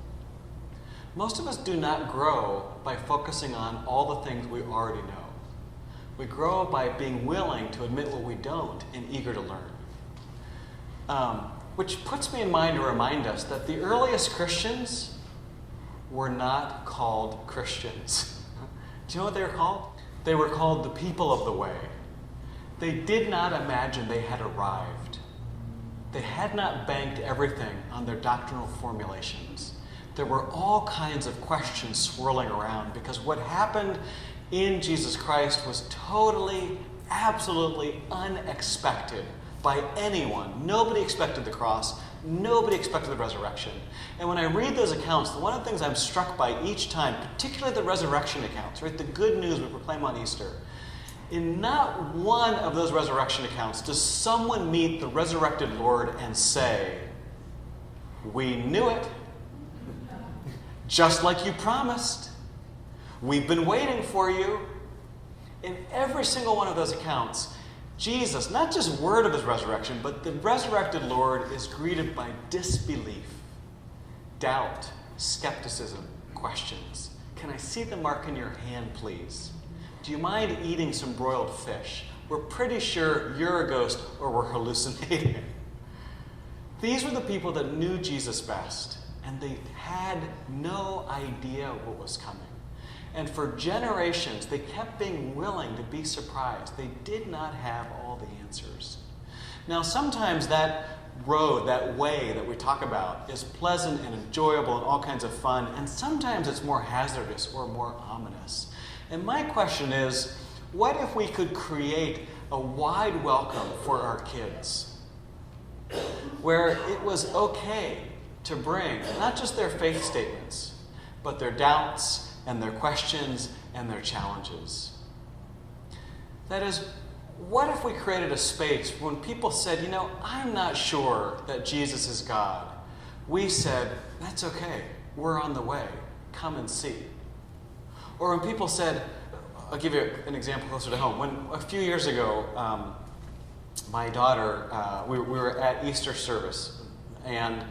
Most of us do not grow by focusing on all the things we already know. We grow by being willing to admit what we don't and eager to learn. Which puts me in mind to remind us that the earliest Christians were not called Christians. Do you know what they were called? They were called the people of the way. They did not imagine they had arrived. They had not banked everything on their doctrinal formulations. There were all kinds of questions swirling around because what happened in Jesus Christ was totally, absolutely unexpected by anyone. Nobody expected the cross. Nobody expected the resurrection. And when I read those accounts, one of the things I'm struck by each time, particularly the resurrection accounts, right, the good news we proclaim on Easter, in not one of those resurrection accounts does someone meet the resurrected Lord and say, "We knew it, just like you promised. We've been waiting for you." In every single one of those accounts, Jesus, not just word of his resurrection, but the resurrected Lord is greeted by disbelief, doubt, skepticism, questions. "Can I see the mark in your hand, please? Do you mind eating some broiled fish? We're pretty sure you're a ghost or we're hallucinating." These were the people that knew Jesus best, and they had no idea what was coming. And for generations, they kept being willing to be surprised. They did not have all the answers. Now, sometimes that road, that way that we talk about is pleasant and enjoyable and all kinds of fun, and sometimes it's more hazardous or more ominous. And my question is, what if we could create a wide welcome for our kids, where it was okay to bring not just their faith statements, but their doubts and their questions and their challenges? That is, what if we created a space when people said, "I'm not sure that Jesus is God," we said, "That's okay, we're on the way, come and see." Or when people said, I'll give you an example closer to home. When a few years ago, my daughter, we were at Easter service, and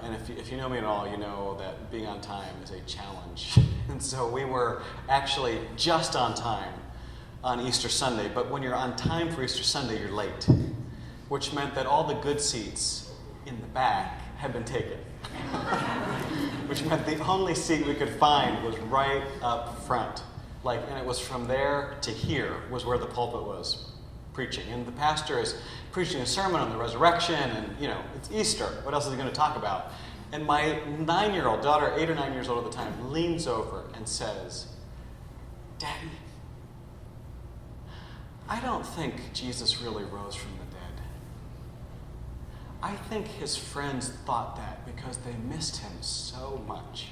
and if you know me at all, you know that being on time is a challenge. And so we were actually just on time on Easter Sunday. But when you're on time for Easter Sunday, you're late, which meant that all the good seats in the back had been taken. Which meant the only seat we could find was right up front. And it was from there to here was where the pulpit was preaching. And the pastor is preaching a sermon on the resurrection, and it's Easter. What else is he going to talk about? And my 9-year-old daughter, 8 or 9 years old at the time, leans over and says, "Daddy, I don't think Jesus really rose from the dead. I think his friends thought that because they missed him so much."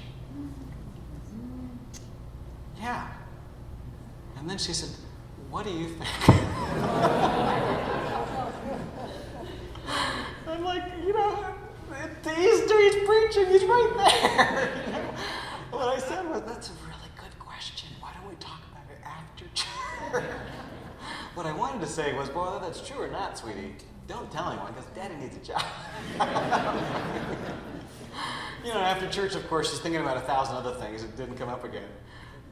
"Yeah." And then she said, "What do you think?" I'm like, Easter, he's preaching, he's right there. What I said was, "That's a really good question. Why don't we talk about it after church?" What I wanted to say was, "Well, whether that's true or not, sweetie, don't tell anyone because Daddy needs a job." After church, of course, she's thinking about 1,000 other things. It didn't come up again.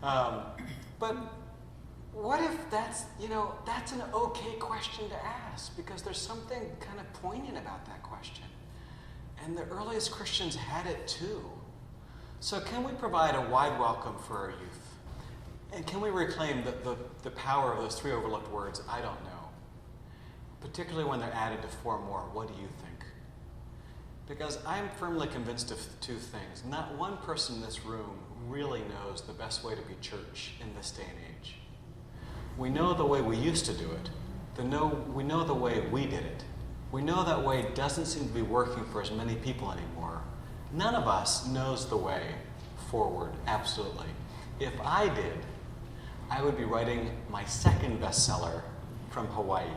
But what if that's an okay question to ask, because there's something kind of poignant about that question. And the earliest Christians had it too. So can we provide a wide welcome for our youth? And can we reclaim the power of those 3 overlooked words, "I don't know"? Particularly when they're added to 4 more, "What do you think?" Because I'm firmly convinced of 2 things. Not one person in this room really knows the best way to be church in this day and age. We know the way we used to do it. We know the way we did it. We know that way doesn't seem to be working for as many people anymore. None of us knows the way forward, absolutely. If I did, I would be writing my 2nd bestseller from Hawaii.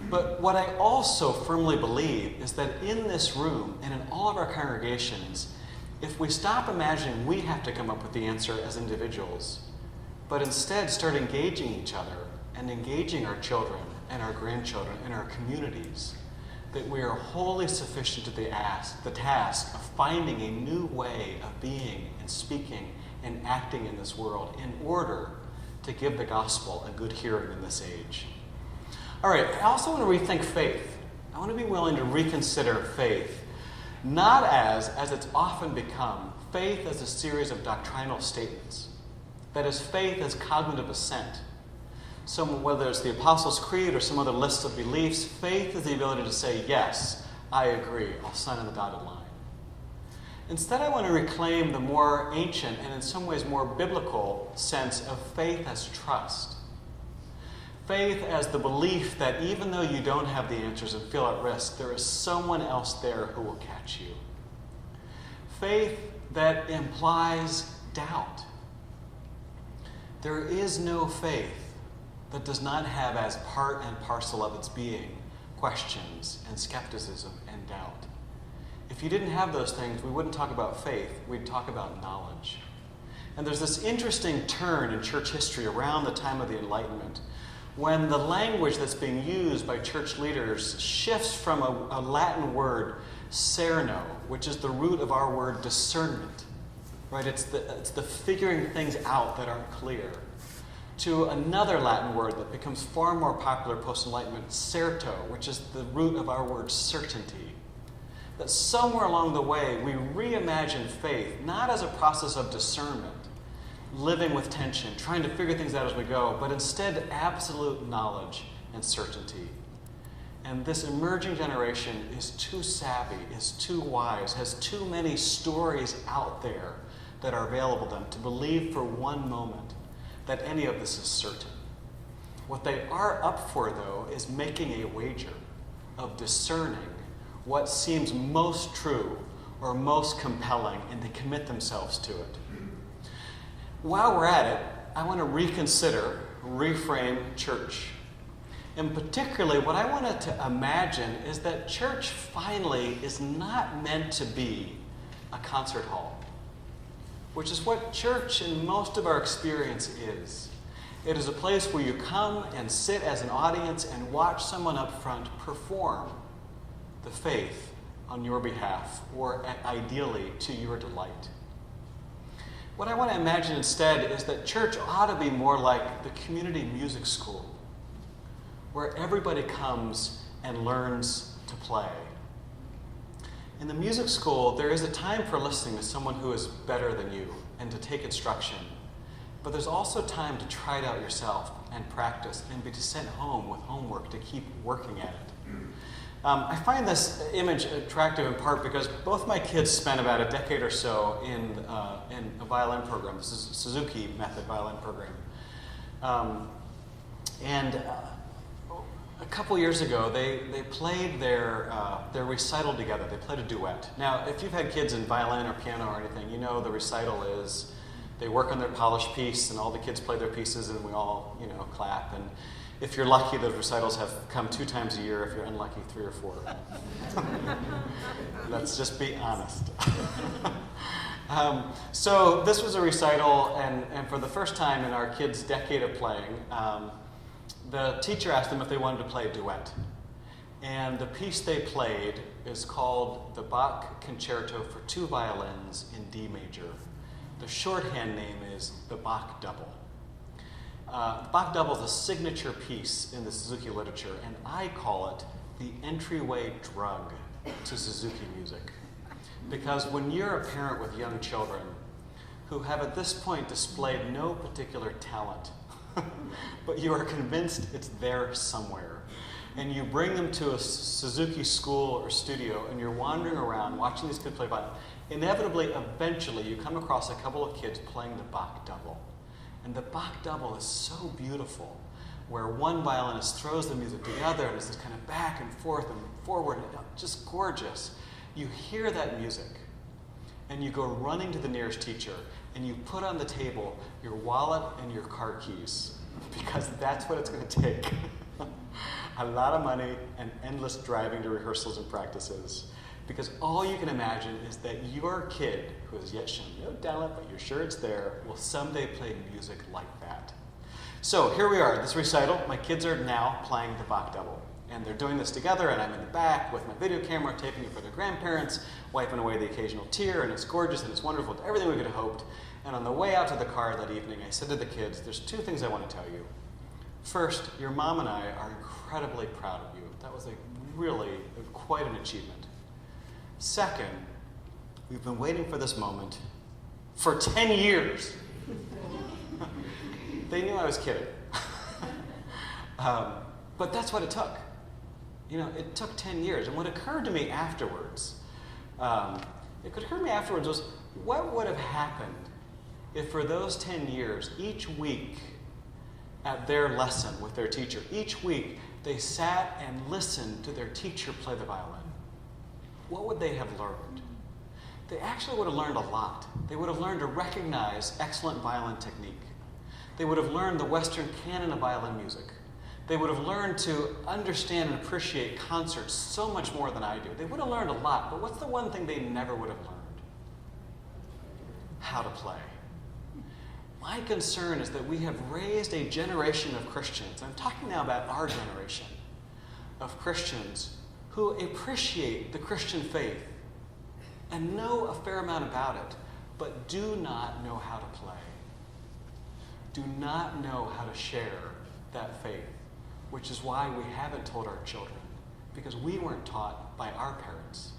But what I also firmly believe is that in this room and in all of our congregations, if we stop imagining we have to come up with the answer as individuals, but instead start engaging each other and engaging our children and our grandchildren and our communities, that we are wholly sufficient to the task of finding a new way of being and speaking and acting in this world in order to give the gospel a good hearing in this age. All right, I also want to rethink faith. I want to be willing to reconsider faith, Not as it's often become, faith as a series of doctrinal statements. That is, faith as cognitive assent. So whether it's the Apostles' Creed or some other list of beliefs, faith is the ability to say, yes, I agree, I'll sign on the dotted line. Instead, I want to reclaim the more ancient and in some ways more biblical sense of faith as trust. Faith as the belief that even though you don't have the answers and feel at risk, there is someone else there who will catch you. Faith that implies doubt. There is no faith that does not have as part and parcel of its being questions and skepticism and doubt. If you didn't have those things, we wouldn't talk about faith, we'd talk about knowledge. And there's this interesting turn in church history around the time of the Enlightenment when the language that's being used by church leaders shifts from a Latin word, cerno, which is the root of our word discernment, right? It's the figuring things out that aren't clear, to another Latin word that becomes far more popular post-Enlightenment, certo, which is the root of our word certainty. That somewhere along the way, we reimagine faith, not as a process of discernment, living with tension, trying to figure things out as we go, but instead absolute knowledge and certainty. And this emerging generation is too savvy, is too wise, has too many stories out there that are available to them to believe for one moment that any of this is certain. What they are up for, though, is making a wager of discerning what seems most true or most compelling and to commit themselves to it. While we're at it, I want to reconsider, reframe church. And particularly, what I wanted to imagine is that church finally is not meant to be a concert hall, which is what church in most of our experience is. It is a place where you come and sit as an audience and watch someone up front perform the faith on your behalf, or ideally to your delight. What I want to imagine instead is that church ought to be more like the community music school, where everybody comes and learns to play. In the music school, there is a time for listening to someone who is better than you and to take instruction. But there's also time to try it out yourself and practice and be sent home with homework to keep working at it. I find this image attractive in part because both my kids spent about a decade or so in a violin program. This is a Suzuki method violin program. A couple years ago, they played their recital together. They played a duet. Now, if you've had kids in violin or piano or anything, you know the recital is they work on their polished piece, and all the kids play their pieces, and we all, clap. And if you're lucky, those recitals have come 2 times a year. If you're unlucky, 3 or 4. Let's just be honest. So this was a recital, and for the first time in our kids' decade of playing, the teacher asked them if they wanted to play a duet. And the piece they played is called the Bach Concerto for 2 Violins in D major. The shorthand name is the Bach Double. The Bach Double is a signature piece in the Suzuki literature, and I call it the entryway drug to Suzuki music. Because when you're a parent with young children who have at this point displayed no particular talent, but you are convinced it's there somewhere, and you bring them to a Suzuki school or studio, and you're wandering around watching these kids play violin, inevitably, eventually, you come across a couple of kids playing the Bach Double. And the Bach Double is so beautiful, where one violinist throws the music together, and it's this kind of back and forth and forward, and just gorgeous. You hear that music, and you go running to the nearest teacher, and you put on the table your wallet and your car keys, because that's what it's going to take. A lot of money and endless driving to rehearsals and practices. Because all you can imagine is that your kid, who has yet shown no talent, but you're sure it's there, will someday play music like that. So here we are, this recital. My kids are now playing the Bach Double. And they're doing this together, and I'm in the back with my video camera, taping it for their grandparents, wiping away the occasional tear, and it's gorgeous, and it's wonderful, it's everything we could have hoped. And on the way out to the car that evening, I said to the kids, there's 2 things I want to tell you. First, your mom and I are incredibly proud of you. That was really quite an achievement. Second, we've been waiting for this moment for 10 years. They knew I was kidding. But that's what it took. It took 10 years. And what occurred to me afterwards, was what would have happened if for those 10 years, each week at their lesson with their teacher, each week they sat and listened to their teacher play the violin? What would they have learned? They actually would have learned a lot. They would have learned to recognize excellent violin technique. They would have learned the Western canon of violin music. They would have learned to understand and appreciate concerts so much more than I do. They would have learned a lot, but what's the one thing they never would have learned? How to play. My concern is that we have raised a generation of Christians, I'm talking now about our generation, of Christians who appreciate the Christian faith and know a fair amount about it, but do not know how to play. Do not know how to share that faith, which is why we haven't told our children, because we weren't taught by our parents.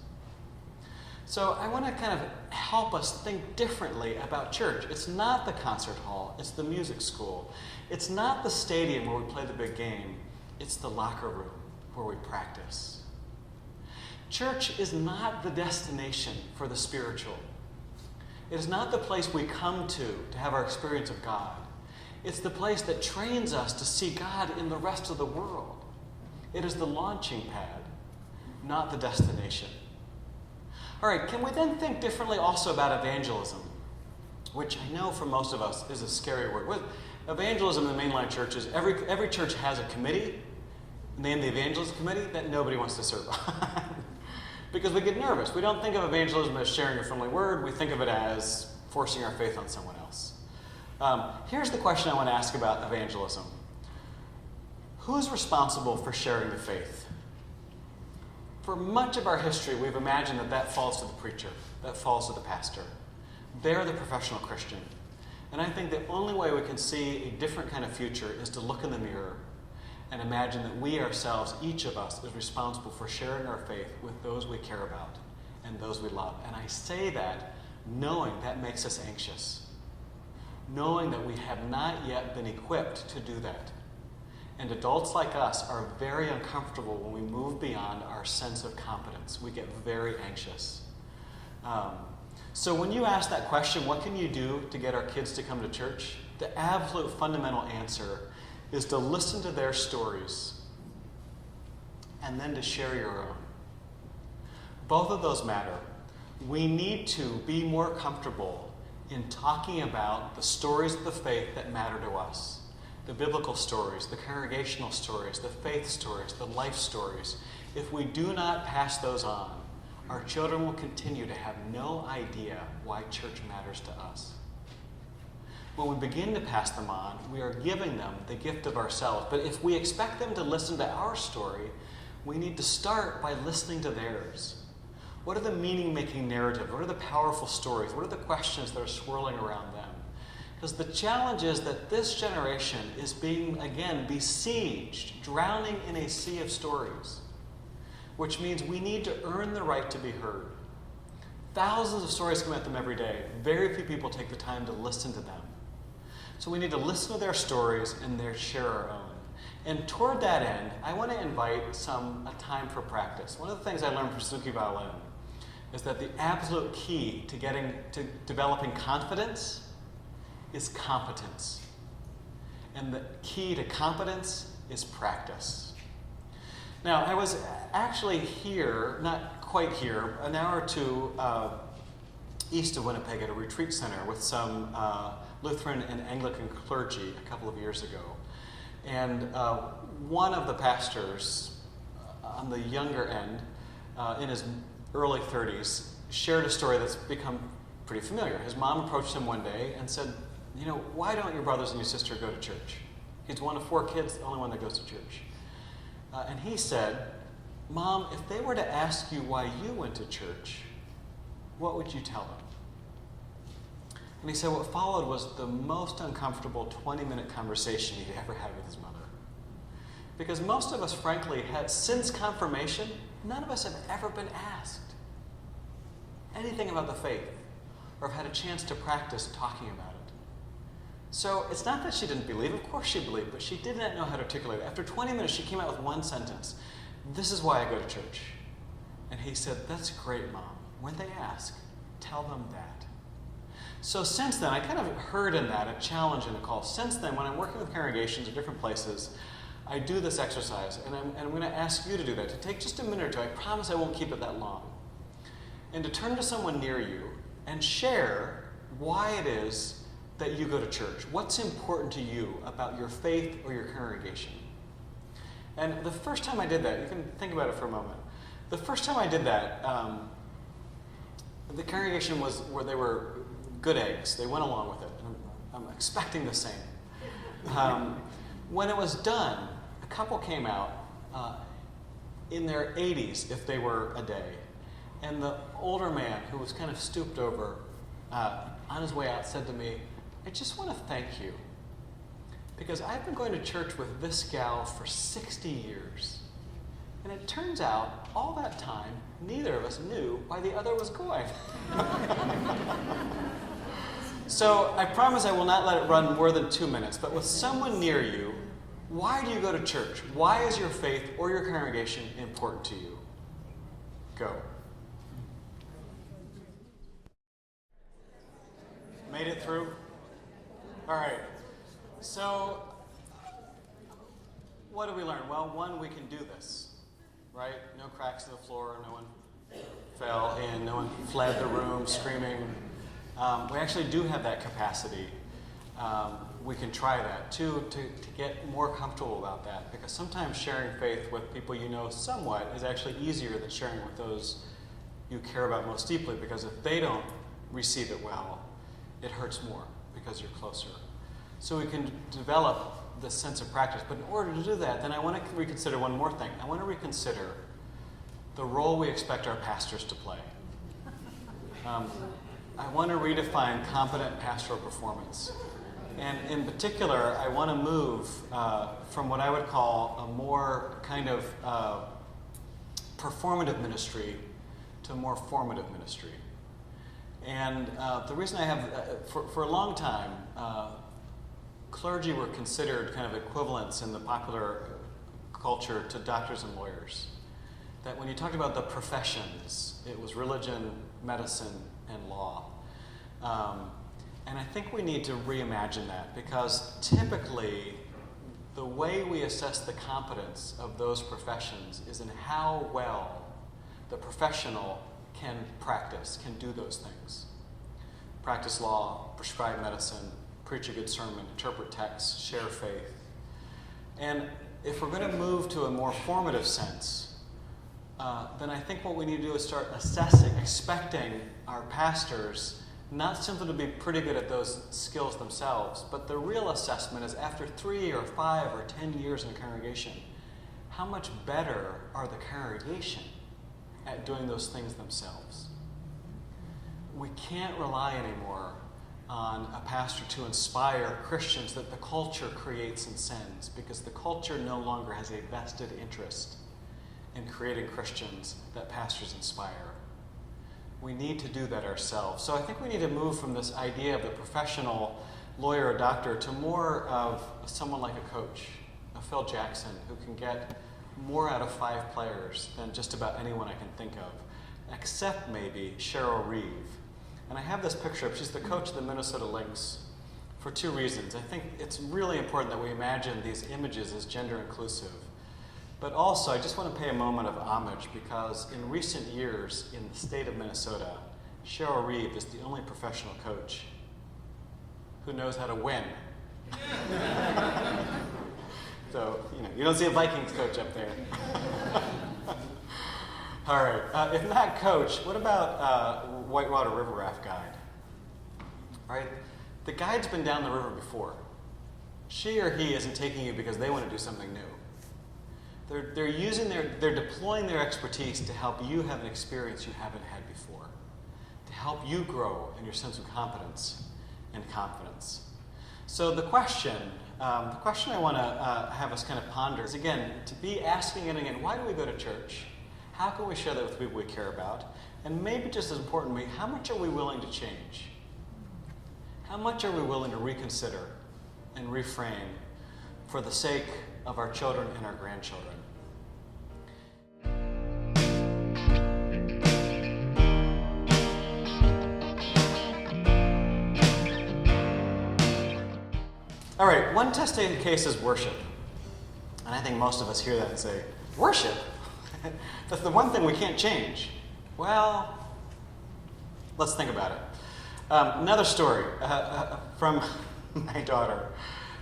So I want to kind of help us think differently about church. It's not the concert hall, it's the music school. It's not the stadium where we play the big game, it's the locker room where we practice. Church is not the destination for the spiritual. It is not the place we come to have our experience of God. It's the place that trains us to see God in the rest of the world. It is the launching pad, not the destination. All right, can we then think differently also about evangelism, which I know for most of us is a scary word. With evangelism in the mainline churches, every church has a committee named the Evangelism Committee that nobody wants to serve on. Because we get nervous. We don't think of evangelism as sharing a friendly word. We think of it as forcing our faith on someone else. Here's the question I want to ask about evangelism. Who's responsible for sharing the faith? For much of our history, we've imagined that falls to the preacher, that falls to the pastor. They're the professional Christian. And I think the only way we can see a different kind of future is to look in the mirror and imagine that we ourselves, each of us, is responsible for sharing our faith with those we care about and those we love. And I say that knowing that makes us anxious, knowing that we have not yet been equipped to do that. And adults like us are very uncomfortable when we move beyond our sense of competence. We get very anxious. So when you ask that question, what can you do to get our kids to come to church? The absolute fundamental answer is to listen to their stories and then to share your own. Both of those matter. We need to be more comfortable in talking about the stories of the faith that matter to us. The biblical stories, the congregational stories, the faith stories, the life stories. If we do not pass those on, our children will continue to have no idea why church matters to us. When we begin to pass them on, we are giving them the gift of ourselves. But if we expect them to listen to our story, we need to start by listening to theirs. What are the meaning-making narratives? What are the powerful stories? What are the questions that are swirling around them? Because the challenge is that this generation is being, again, besieged, drowning in a sea of stories, which means we need to earn the right to be heard. Thousands of stories come at them every day. Very few people take the time to listen to them. So we need to listen to their stories and share our own. And toward that end, I want to invite a time for practice. One of the things I learned from Suzuki Violin is that the absolute key to developing confidence is competence. And the key to competence is practice. Now, I was actually here, not quite here, an hour or two east of Winnipeg at a retreat center with some Lutheran and Anglican clergy a couple of years ago. And one of the pastors on the younger end, in his early 30s, shared a story that's become pretty familiar. His mom approached him one day and said, why don't your brothers and your sister go to church? He's one of 4 kids, the only one that goes to church. And he said, Mom, if they were to ask you why you went to church, what would you tell them? And he said what followed was the most uncomfortable 20-minute conversation he'd ever had with his mother. Because most of us, frankly, since confirmation, none of us have ever been asked, anything about the faith or have had a chance to practice talking about it. So it's not that she didn't believe. Of course she believed, but she did not know how to articulate it. After 20 minutes, she came out with one sentence. "This is why I go to church." And he said, "That's great, Mom. When they ask, tell them that." So since then, I kind of heard in that a challenge and a call. Since then, when I'm working with congregations or different places, I do this exercise, and I'm going to ask you to do that, to take just a minute or two. I promise I won't keep it that long. And to turn to someone near you and share why it is that you go to church. What's important to you about your faith or your congregation? And the first time I did that, you can think about it for a moment. The first time I did that, the congregation was where they were good eggs. They went along with it. And I'm expecting the same. When it was done, a couple came out in their 80s, if they were a day. And the older man, who was kind of stooped over, on his way out said to me, "I just want to thank you, because I've been going to church with this gal for 60 years. And it turns out, all that time, neither of us knew why the other was going." So I promise I will not let it run more than 2 minutes, but with someone near you, why do you go to church? Why is your faith or your congregation important to you? Go. Made it through? All right. So, what do we learn? Well, one, we can do this, right? No cracks in the floor, no one fell in, no one fled the room screaming. We actually do have that capacity. We can try that. Two, to get more comfortable about that, because sometimes sharing faith with people you know somewhat is actually easier than sharing with those you care about most deeply, because if they don't receive it well, it hurts more because you're closer. So we can develop this sense of practice. But in order to do that, then I want to reconsider one more thing. I want to reconsider the role we expect our pastors to play. I want to redefine competent pastoral performance. And in particular, I want to move from what I would call a more kind of performative ministry to a more formative ministry. And the reason I have, for a long time, clergy were considered kind of equivalents in the popular culture to doctors and lawyers. That when you talked about the professions, it was religion, medicine, and law. And I think we need to reimagine that, because typically the way we assess the competence of those professions is in how well the professional can practice, can do those things. Practice law, prescribe medicine, preach a good sermon, interpret texts, share faith. And if we're going to move to a more formative sense, then I think what we need to do is start assessing, expecting our pastors not simply to be pretty good at those skills themselves, but the real assessment is after 3 or 5 or 10 years in a congregation, how much better are the congregation at doing those things themselves? We can't rely anymore on a pastor to inspire Christians that the culture creates and sends, because the culture no longer has a vested interest in creating Christians that pastors inspire. We need to do that ourselves. So I think we need to move from this idea of the professional lawyer or doctor to more of someone like a coach, a Phil Jackson, who can get more out of 5 players than just about anyone I can think of, except maybe Cheryl Reeve. And I have this picture of, she's the coach of the Minnesota Lynx for 2 reasons. I think it's really important that we imagine these images as gender inclusive. But also, I just want to pay a moment of homage, because in recent years in the state of Minnesota, Cheryl Reeve is the only professional coach who knows how to win. So, you don't see a Vikings coach up there. All right, if not coach, what about Whitewater River Raft guide? All right, the guide's been down the river before. She or he isn't taking you because they want to do something new. They're deploying their expertise to help you have an experience you haven't had before, to help you grow in your sense of competence and confidence. So the question I want to have us kind of ponder is, again, to be asking it again, why do we go to church? How can we share that with people we care about? And maybe just as importantly, how much are we willing to change? How much are we willing to reconsider and reframe for the sake of our children and our grandchildren? All right, one testing case is worship. And I think most of us hear that and say, worship? That's the one thing we can't change. Well, let's think about it. Another story from my daughter.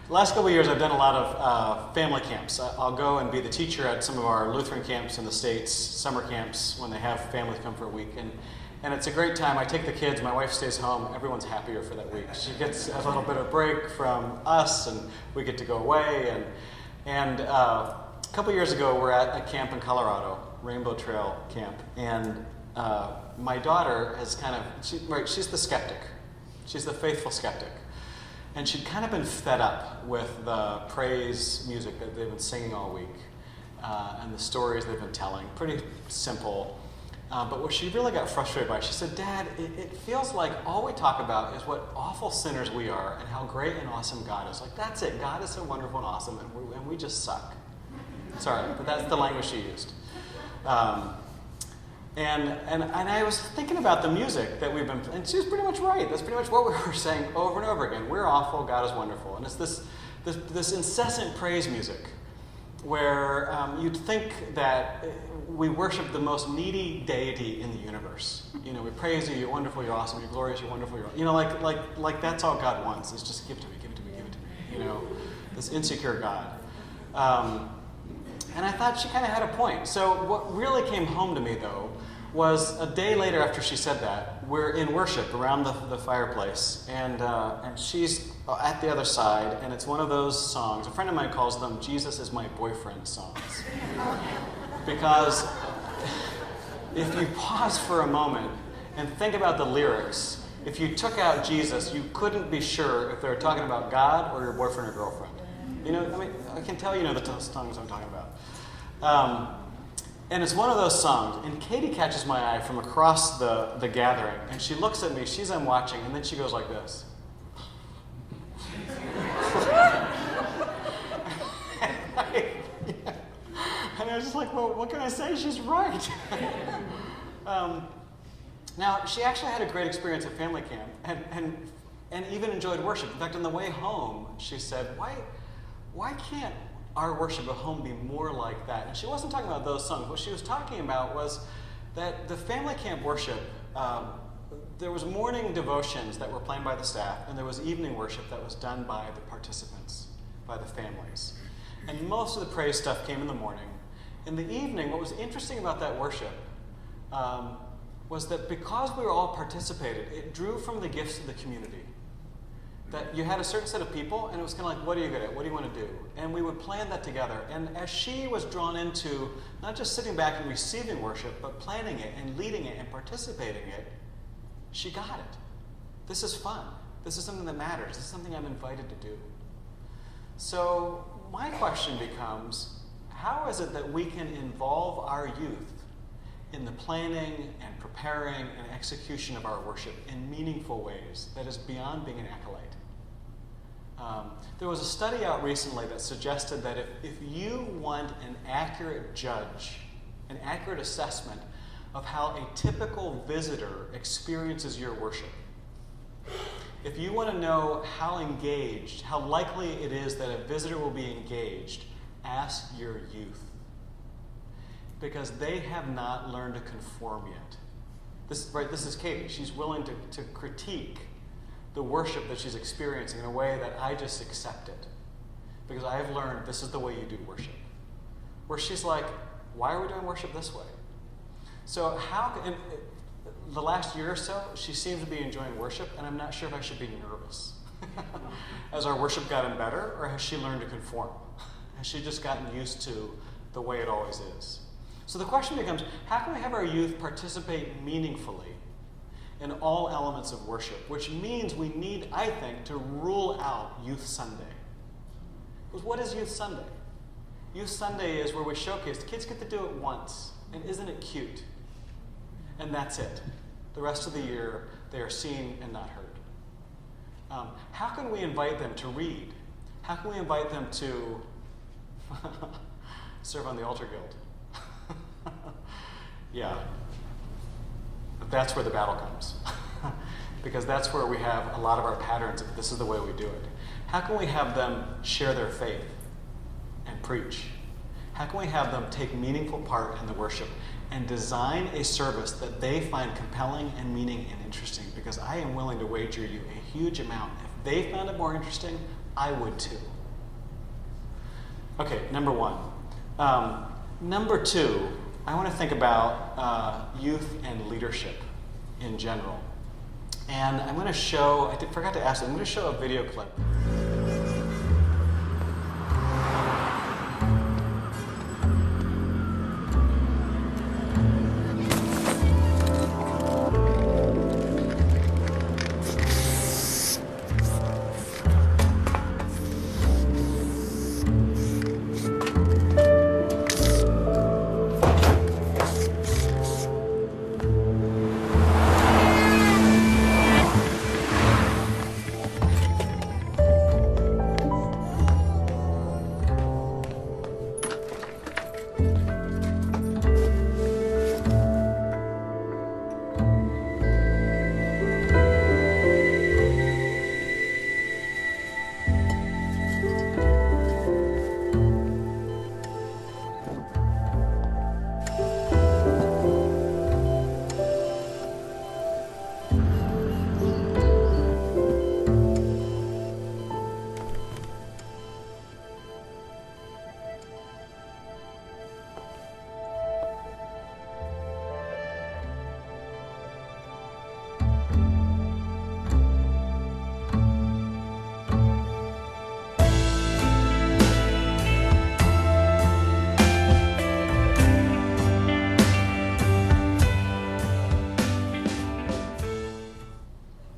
The last couple of years, I've done a lot of family camps. I'll go and be the teacher at some of our Lutheran camps in the States, summer camps, when they have families come for a week. And it's a great time. I take the kids, my wife stays home, everyone's happier for that week. She gets a little bit of break from us, and we get to go away. And a couple years ago, we're at a camp in Colorado, Rainbow Trail Camp, and my daughter has she's the skeptic. She's the faithful skeptic. And she'd kind of been fed up with the praise music that they've been singing all week, and the stories they've been telling, pretty simple. But what she really got frustrated by, she said, Dad, it feels like all we talk about is what awful sinners we are and how great and awesome God is. Like, that's it. God is so wonderful and awesome, and we just suck. Sorry, but that's the language she used. And I was thinking about the music that we've been, and she was pretty much right. That's pretty much what we were saying over and over again. We're awful, God is wonderful. And it's this incessant praise music where you'd think that we worship the most needy deity in the universe. You know, we praise you, you're wonderful, you're awesome, you're glorious, you're wonderful, you're, like that's all God wants, is just give it to me, give it to me, give it to me. You know, this insecure God. And I thought she kind of had a point. So what really came home to me, though, was a day later after she said that, we're in worship around the fireplace, and she's at the other side, and it's one of those songs. A friend of mine calls them "Jesus is my boyfriend" songs. Because if you pause for a moment and think about the lyrics, if you took out Jesus, you couldn't be sure if they were talking about God or your boyfriend or girlfriend. You know, I mean, I can tell you know the songs I'm talking about. And it's one of those songs, and Katie catches my eye from across the gathering, and she looks at me, I'm watching, and then she goes like this. And I was just like, well, what can I say? She's right. Now, she actually had a great experience at family camp, and even enjoyed worship. In fact, on the way home, she said, why can't our worship at home be more like that? And she wasn't talking about those songs. What she was talking about was that the family camp worship, there was morning devotions that were planned by the staff, and there was evening worship that was done by the participants, by the families. And most of the praise stuff came in the morning. In the evening, what was interesting about that worship was that because we were all participated, it drew from the gifts of the community. That you had a certain set of people, and it was kind of like, what are you good at? What do you want to do? And we would plan that together. And as she was drawn into not just sitting back and receiving worship, but planning it and leading it and participating in it, she got it. This is fun. This is something that matters. This is something I'm invited to do. So my question becomes, how is it that we can involve our youth in the planning and preparing and execution of our worship in meaningful ways that is beyond being an acolyte? There was a study out recently that suggested that if you want an accurate judge, an accurate assessment of how a typical visitor experiences your worship, if you want to know how engaged, how likely it is that a visitor will be engaged, ask your youth. Because they have not learned to conform yet. This is Katie. She's willing to critique the worship that she's experiencing in a way that I just accept it. Because I have learned this is the way you do worship. Where she's like, why are we doing worship this way? So in the last year or so, she seems to be enjoying worship, and I'm not sure if I should be nervous. Has our worship gotten better, or has she learned to conform? Has she just gotten used to the way it always is? So the question becomes, how can we have our youth participate meaningfully in all elements of worship? Which means we need, I think, to rule out Youth Sunday. Because what is Youth Sunday? Youth Sunday is where we showcase, the kids get to do it once, and isn't it cute? and that's it. The rest of the year, they are seen and not heard. How can we invite them to read? How can we invite them to serve on the altar guild? Yeah. But that's where the battle comes. Because that's where we have a lot of our patterns of this is the way we do it. How can we have them share their faith and preach? How can we have them take meaningful part in the worship and design a service that they find compelling and meaning and interesting? Because I am willing to wager you a huge amount. If they found it more interesting, I would too. Okay, number one. Number two, I want to think about youth and leadership in general. And I'm going to show, I forgot to ask, I'm going to show a video clip.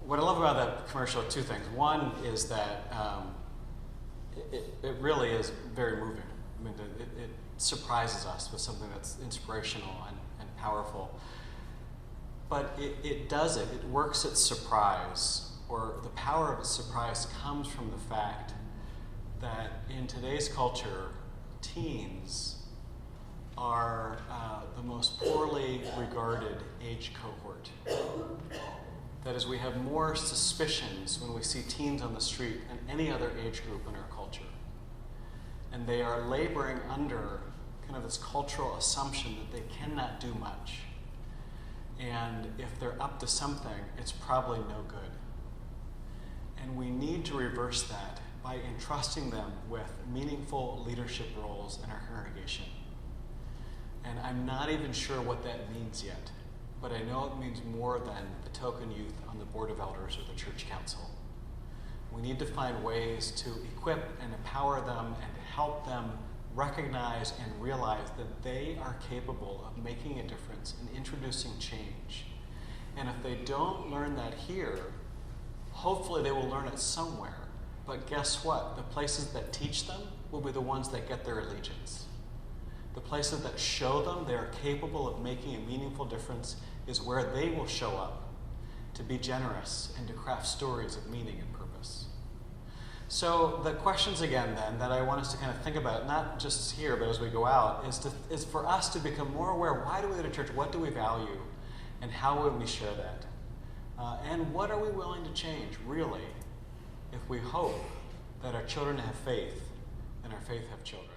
What I love about that commercial are two things. One is that it really is very moving. I mean, it surprises us with something that's inspirational and powerful. But it does it. It works its surprise, or the power of its surprise comes from the fact that in today's culture, teens are the most poorly regarded age cohort. That is, we have more suspicions when we see teens on the street than any other age group in our culture. And they are laboring under kind of this cultural assumption that they cannot do much. And if they're up to something, it's probably no good. And we need to reverse that by entrusting them with meaningful leadership roles in our congregation. And I'm not even sure what that means yet. But I know it means more than the token youth on the Board of Elders or the Church Council. We need to find ways to equip and empower them and to help them recognize and realize that they are capable of making a difference and introducing change. And if they don't learn that here, hopefully they will learn it somewhere. But guess what? The places that teach them will be the ones that get their allegiance. The places that show them they are capable of making a meaningful difference is where they will show up to be generous and to craft stories of meaning and purpose. So the questions again then that I want us to kind of think about, not just here but as we go out, is for us to become more aware, why do we go to church, what do we value, and how would we share that? And what are we willing to change, really, if we hope that our children have faith and our faith have children?